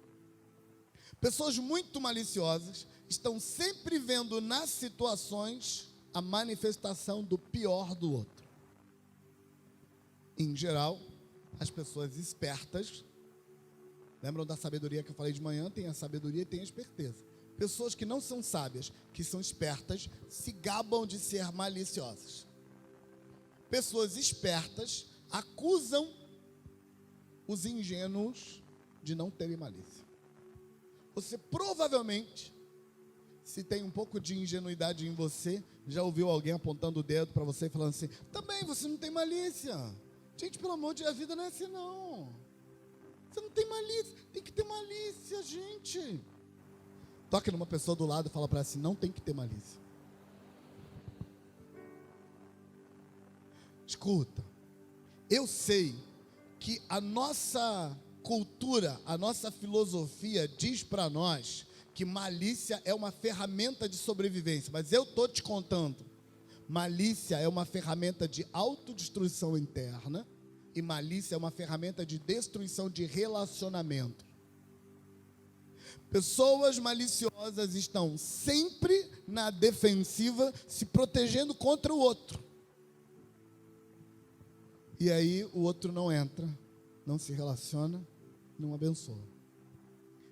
Pessoas muito maliciosas estão sempre vendo nas situações a manifestação do pior do outro. Em geral, as pessoas espertas, lembram da sabedoria que eu falei de manhã? Tem a sabedoria e tem a esperteza. Pessoas que não são sábias, que são espertas, se gabam de ser maliciosas. Pessoas espertas acusam os ingênuos de não terem malícia. Você provavelmente, se tem um pouco de ingenuidade em você, já ouviu alguém apontando o dedo para você e falando assim, também você não tem malícia. Gente, pelo amor de Deus, a vida não é assim não. Você não tem malícia, tem que ter malícia, gente. Toque numa pessoa do lado e fala para ela assim, não tem que ter malícia. Escuta, eu sei que a nossa cultura, a nossa filosofia diz para nós que malícia é uma ferramenta de sobrevivência, mas eu estou te contando, malícia é uma ferramenta de autodestruição interna e malícia é uma ferramenta de destruição de relacionamento. Pessoas maliciosas estão sempre na defensiva, se protegendo contra o outro. E aí o outro não entra, não se relaciona, não abençoa.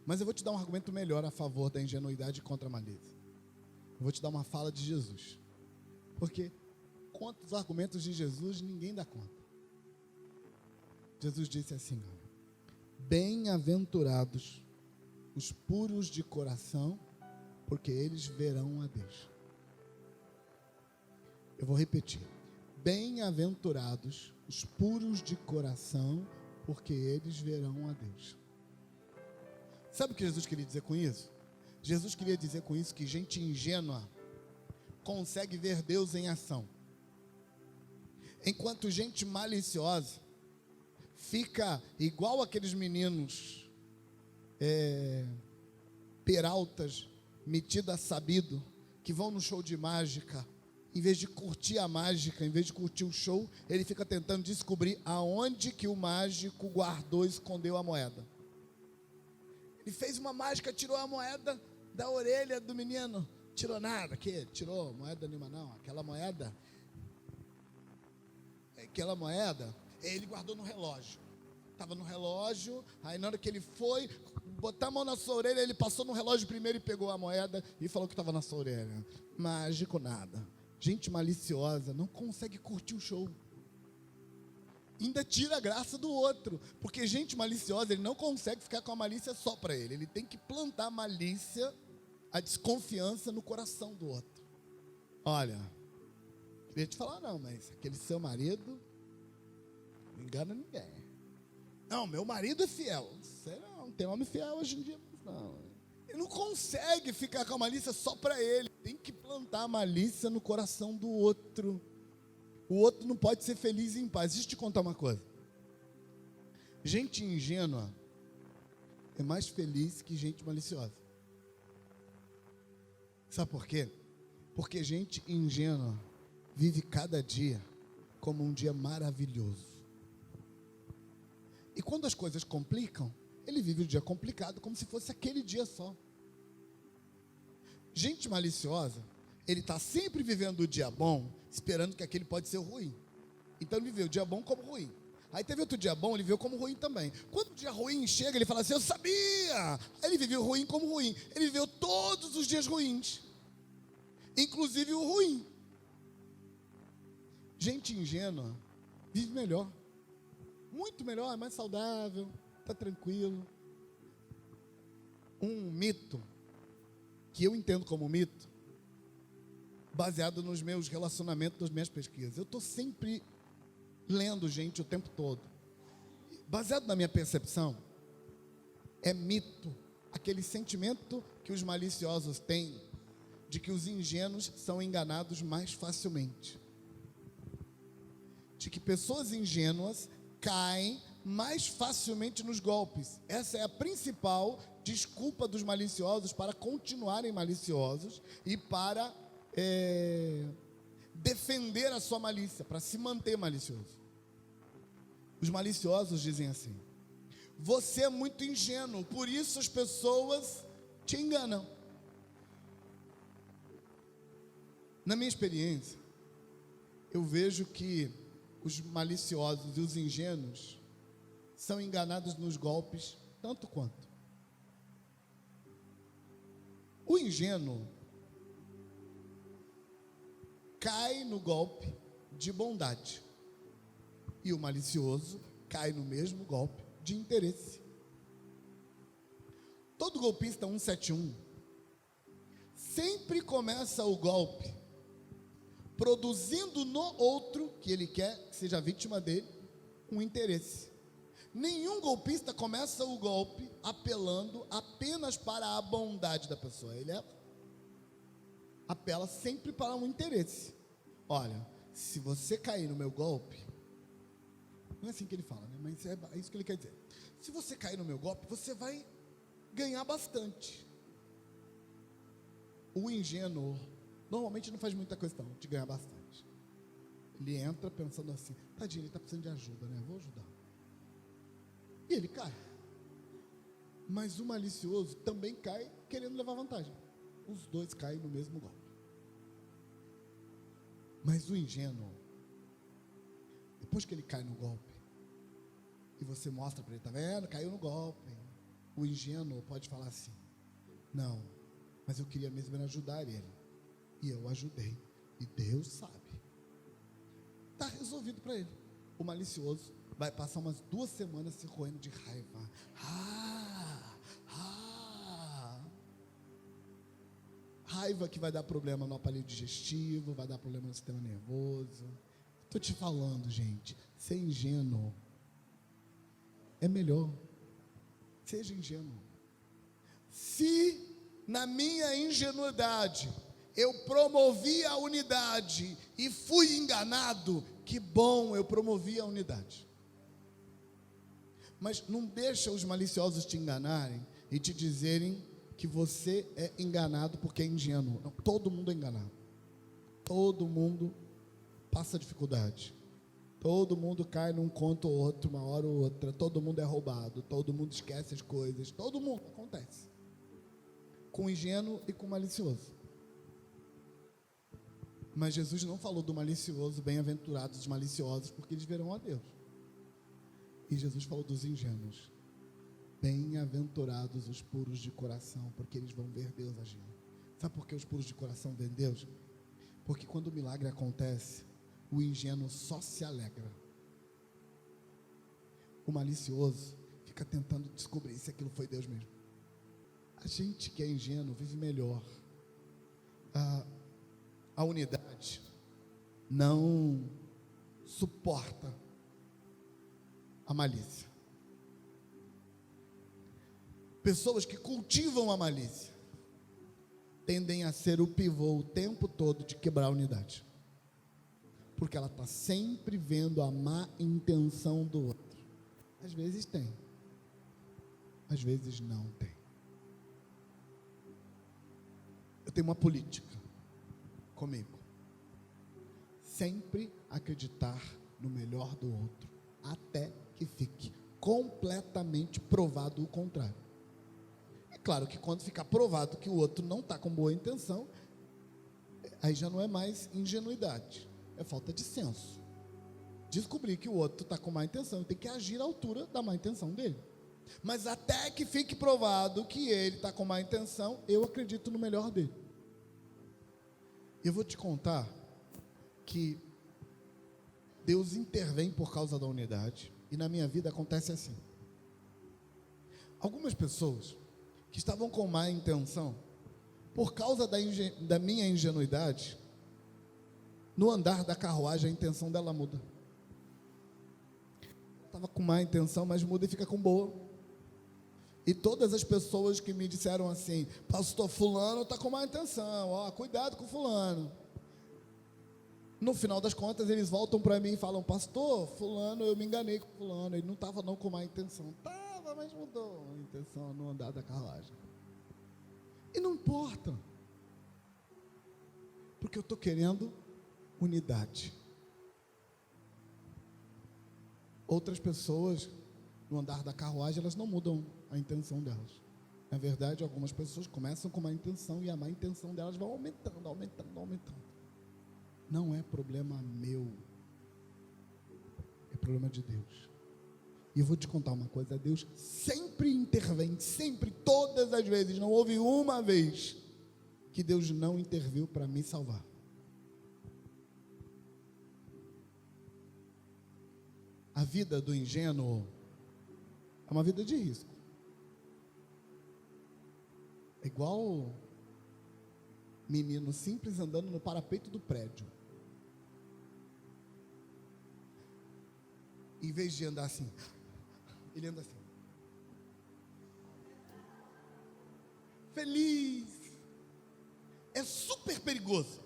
Mas eu vou te dar um argumento melhor a favor da ingenuidade contra a malícia. Eu vou te dar uma fala de Jesus. Porque contra os argumentos de Jesus, ninguém dá conta. Jesus disse assim, bem-aventurados os puros de coração, porque eles verão a Deus. Eu vou repetir. Bem-aventurados os puros de coração, porque eles verão a Deus. Sabe o que Jesus queria dizer com isso? Jesus queria dizer com isso que gente ingênua consegue ver Deus em ação, enquanto gente maliciosa fica igual aqueles meninos peraltas, metido a sabido, que vão no show de mágica. Em vez de curtir a mágica, em vez de curtir o show, ele fica tentando descobrir aonde que o mágico guardou e escondeu a moeda. Ele fez uma mágica, tirou a moeda da orelha do menino. Tirou nada, tirou moeda nenhuma não. Aquela moeda Ele guardou no relógio. Estava no relógio, aí na hora que ele foi botar a mão na sua orelha, ele passou no relógio primeiro e pegou a moeda e falou que estava na sua orelha. Mágico nada. Gente maliciosa não consegue curtir o show. Ainda tira a graça do outro. Porque gente maliciosa, ele não consegue ficar com a malícia só para ele. Ele tem que plantar a malícia, a desconfiança no coração do outro. Olha, queria te falar não, mas aquele seu marido não engana ninguém. Não, meu marido é fiel. Você não tem homem fiel hoje em dia, não. Ele não consegue ficar com a malícia só para ele. Tem que plantar a malícia no coração do outro. O outro não pode ser feliz e em paz. Deixa eu te contar uma coisa. Gente ingênua é mais feliz que gente maliciosa. Sabe por quê? Porque gente ingênua vive cada dia como um dia maravilhoso. E quando as coisas complicam, ele vive o dia complicado como se fosse aquele dia só. Gente maliciosa, ele está sempre vivendo o dia bom, esperando que aquele pode ser ruim. Então ele viveu o dia bom como ruim. Aí teve outro dia bom, ele viveu como ruim também. Quando o dia ruim chega, ele fala assim, eu sabia. Aí ele viveu ruim como ruim. Ele viveu todos os dias ruins, inclusive o ruim. Gente ingênua vive melhor. Muito melhor, é mais saudável, está tranquilo. Um mito, que eu entendo como mito, baseado nos meus relacionamentos, nas minhas pesquisas. Eu estou sempre lendo gente o tempo todo. Baseado na minha percepção, é mito aquele sentimento que os maliciosos têm de que os ingênuos são enganados mais facilmente. De que pessoas ingênuas caem mais facilmente nos golpes. Essa é a principal desculpa dos maliciosos para continuarem maliciosos e para defender a sua malícia, para se manter malicioso. Os maliciosos dizem assim: você é muito ingênuo, por isso as pessoas te enganam. Na minha experiência, eu vejo que os maliciosos e os ingênuos são enganados nos golpes tanto quanto. O ingênuo cai no golpe de bondade e o malicioso cai no mesmo golpe de interesse. Todo golpista 171 sempre começa o golpe produzindo no outro, que ele quer que seja vítima dele, um interesse. Nenhum golpista começa o golpe apelando apenas para a bondade da pessoa. Ele apela sempre para um interesse. Olha, se você cair no meu golpe, não é assim que ele fala, né? Mas é isso que ele quer dizer. Se você cair no meu golpe, você vai ganhar bastante. O ingênuo normalmente não faz muita questão de ganhar bastante. Ele entra pensando assim, tadinho, ele está precisando de ajuda, né? Vou ajudar. E ele cai. Mas o malicioso também cai querendo levar vantagem. Os dois caem no mesmo golpe. Mas o ingênuo, depois que ele cai no golpe, e você mostra para ele, tá vendo? Caiu no golpe. O ingênuo pode falar assim, não, mas eu queria mesmo ajudar ele. E eu ajudei. E Deus sabe. Está resolvido para ele. O malicioso vai passar umas 2 semanas se roendo de raiva. Raiva que vai dar problema no aparelho digestivo, vai dar problema no sistema nervoso. Estou te falando, gente, ser ingênuo é melhor. Seja ingênuo. Se na minha ingenuidade eu promovi a unidade e fui enganado, que bom, eu promovi a unidade. Mas não deixa os maliciosos te enganarem e te dizerem que você é enganado porque é ingênuo. Não, todo mundo é enganado. Todo mundo passa dificuldade. Todo mundo cai num conto ou outro, uma hora ou outra. Todo mundo é roubado. Todo mundo esquece as coisas. Todo mundo acontece. Com o ingênuo e com o malicioso. Mas Jesus não falou do malicioso, bem-aventurados os maliciosos, porque eles verão a Deus. E Jesus falou dos ingênuos. Bem-aventurados os puros de coração, porque eles vão ver Deus agindo. Sabe por que os puros de coração veem Deus? Porque quando o milagre acontece, o ingênuo só se alegra. O malicioso fica tentando descobrir se aquilo foi Deus mesmo. A gente que é ingênuo vive melhor. A unidade não suporta a malícia. Pessoas que cultivam a malícia tendem a ser o pivô o tempo todo de quebrar a unidade, porque ela está sempre vendo a má intenção do outro. Às vezes tem, às vezes não tem. Eu tenho uma política comigo: sempre acreditar no melhor do outro, até que fique completamente provado o contrário. É claro que quando ficar provado que o outro não está com boa intenção, aí já não é mais ingenuidade, é falta de senso. Descobrir que o outro está com má intenção, tem que agir à altura da má intenção dele. Mas até que fique provado que ele está com má intenção, eu acredito no melhor dele. Eu vou te contar que Deus intervém por causa da unidade, e na minha vida acontece assim. Algumas pessoas que estavam com má intenção, por causa da minha ingenuidade, no andar da carruagem a intenção dela muda. Estava com má intenção, mas muda e fica com boa. E todas as pessoas que me disseram assim: pastor, fulano está com má intenção, ó, cuidado com fulano. No final das contas, eles voltam para mim e falam: pastor, fulano, eu me enganei com fulano, ele não estava não com má intenção. Estava, mas mudou a intenção no andar da carruagem. E não importa, porque eu estou querendo unidade. Outras pessoas, no andar da carruagem, elas não mudam a intenção delas. Na verdade, algumas pessoas começam com má intenção e a má intenção delas vai aumentando, aumentando, aumentando. Não é problema meu, é problema de Deus. E eu vou te contar uma coisa: Deus sempre intervém, sempre, todas as vezes. Não houve uma vez que Deus não interviu para me salvar. A vida do ingênuo é uma vida de risco. É igual menino simples andando no parapeito do prédio. Em vez de andar assim, ele anda assim. Feliz. É super perigoso.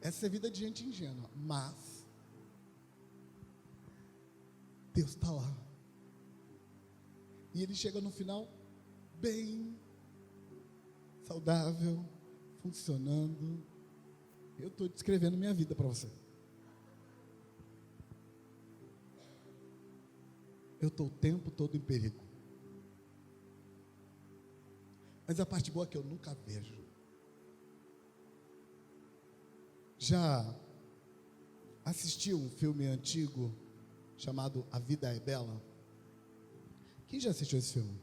Essa é a vida de gente ingênua. Mas Deus está lá. E ele chega no final bem, saudável, funcionando. Eu estou descrevendo minha vida para você. Eu estou o tempo todo em perigo. Mas a parte boa é que eu nunca vejo. Já assistiu um filme antigo chamado A Vida é Bela? Quem já assistiu esse filme?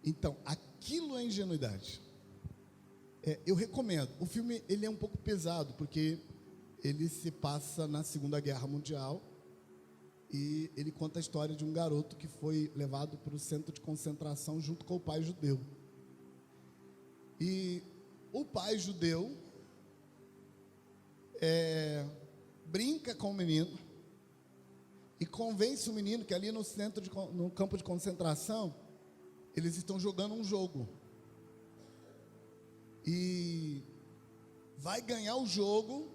Então, aquilo é ingenuidade. Eu recomendo. O filme, ele é um pouco pesado, porque ele se passa na Segunda Guerra Mundial, e ele conta a história de um garoto que foi levado para o centro de concentração junto com o pai judeu. E o pai judeu brinca com o menino e convence o menino que ali no campo de concentração eles estão jogando um jogo e vai ganhar o jogo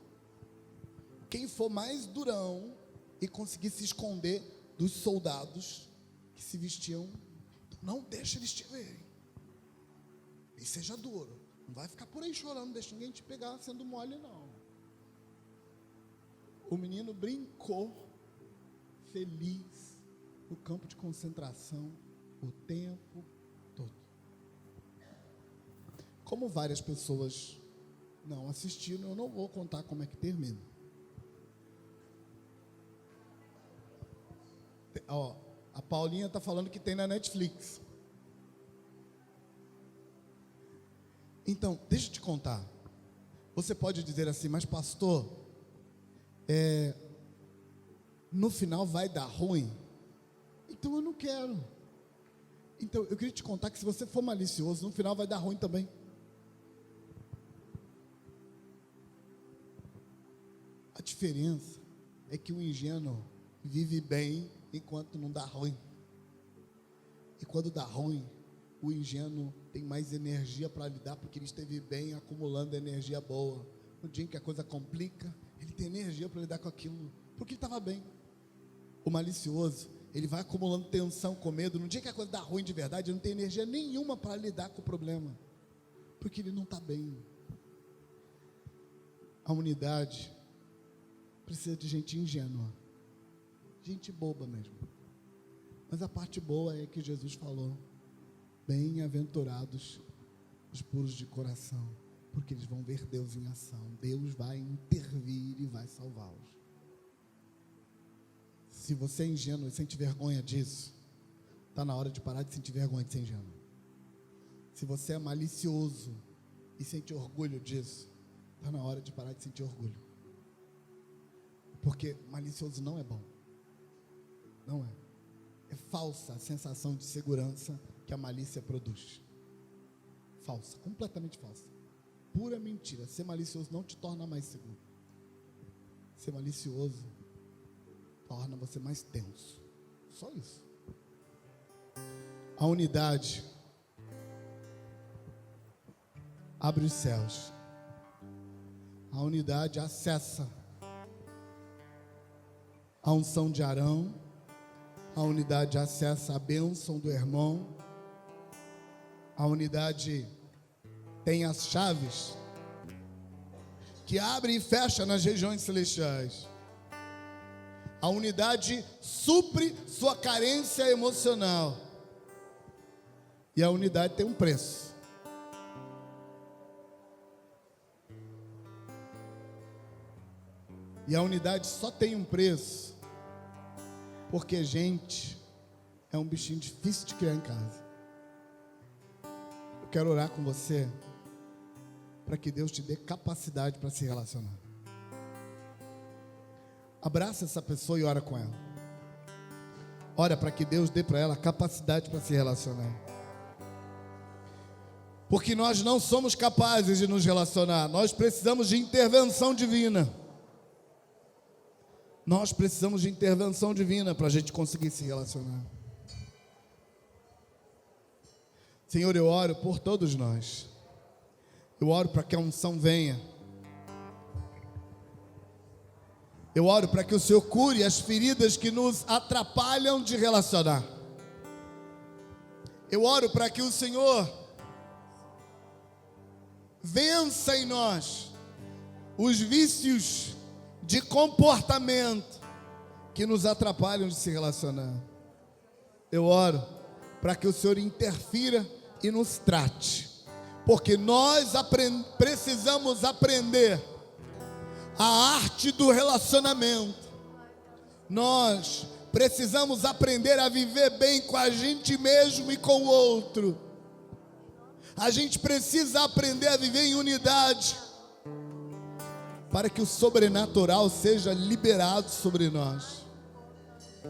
quem for mais durão e conseguir se esconder dos soldados que se vestiam. Não deixa eles te verem e seja duro, não vai ficar por aí chorando, deixa ninguém te pegar sendo mole não. O menino brincou feliz no campo de concentração o tempo todo. Como várias pessoas não assistiram, eu não vou contar como é que termina. Ó, a Paulinha está falando que tem na Netflix. Então, deixa eu te contar. Você pode dizer assim, mas pastor, no final vai dar ruim? Então eu não quero. Então eu queria te contar que se você for malicioso, no final vai dar ruim também. A diferença é que o ingênuo vive bem enquanto não dá ruim. E quando dá ruim, o ingênuo tem mais energia para lidar, porque ele esteve bem acumulando energia boa. No dia em que a coisa complica, ele tem energia para lidar com aquilo, porque ele estava bem. O malicioso, ele vai acumulando tensão com medo. No dia que a coisa dá ruim de verdade, ele não tem energia nenhuma para lidar com o problema, porque ele não está bem. A unidade precisa de gente ingênua, gente boba mesmo. Mas a parte boa é que Jesus falou: bem-aventurados os puros de coração, porque eles vão ver Deus em ação. Deus vai intervir e vai salvá-los. Se você é ingênuo e sente vergonha disso, está na hora de parar de sentir vergonha de ser ingênuo. Se você é malicioso e sente orgulho disso, está na hora de parar de sentir orgulho. Porque malicioso não é bom. Não é. É falsa a sensação de segurança que a malícia produz. Falsa, completamente falsa. Pura mentira. Ser malicioso não te torna mais seguro. Ser malicioso torna você mais tenso. Só isso. A unidade abre os céus. A unidade acessa a unção de Arão. A unidade acessa a bênção do irmão. A unidade tem as chaves que abre e fecha nas regiões celestiais. A unidade supre sua carência emocional. E a unidade tem um preço. E a unidade só tem um preço porque gente é um bichinho difícil de criar em casa. Eu quero orar com você para que Deus te dê capacidade para se relacionar. Abraça essa pessoa e ora com ela. Ora para que Deus dê para ela capacidade para se relacionar. Porque nós não somos capazes de nos relacionar. Nós precisamos de intervenção divina. Nós precisamos de intervenção divina para a gente conseguir se relacionar. Senhor, eu oro por todos nós. Eu oro para que a unção venha. Eu oro para que o Senhor cure as feridas que nos atrapalham de relacionar. Eu oro para que o Senhor vença em nós os vícios de comportamento que nos atrapalham de se relacionar. Eu oro para que o Senhor interfira e nos trate, porque nós precisamos aprender a arte do relacionamento. Nós precisamos aprender a viver bem com a gente mesmo e com o outro. A gente precisa aprender a viver em unidade, para que o sobrenatural seja liberado sobre nós,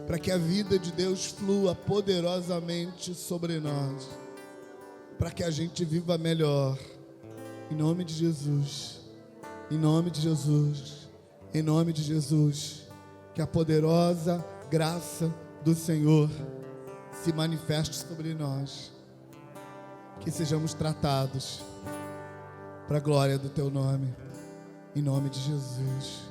para que a vida de Deus flua poderosamente sobre nós, para que a gente viva melhor, em nome de Jesus, em nome de Jesus, em nome de Jesus. Que a poderosa graça do Senhor se manifeste sobre nós, que sejamos tratados para a glória do Teu nome. Em nome de Jesus.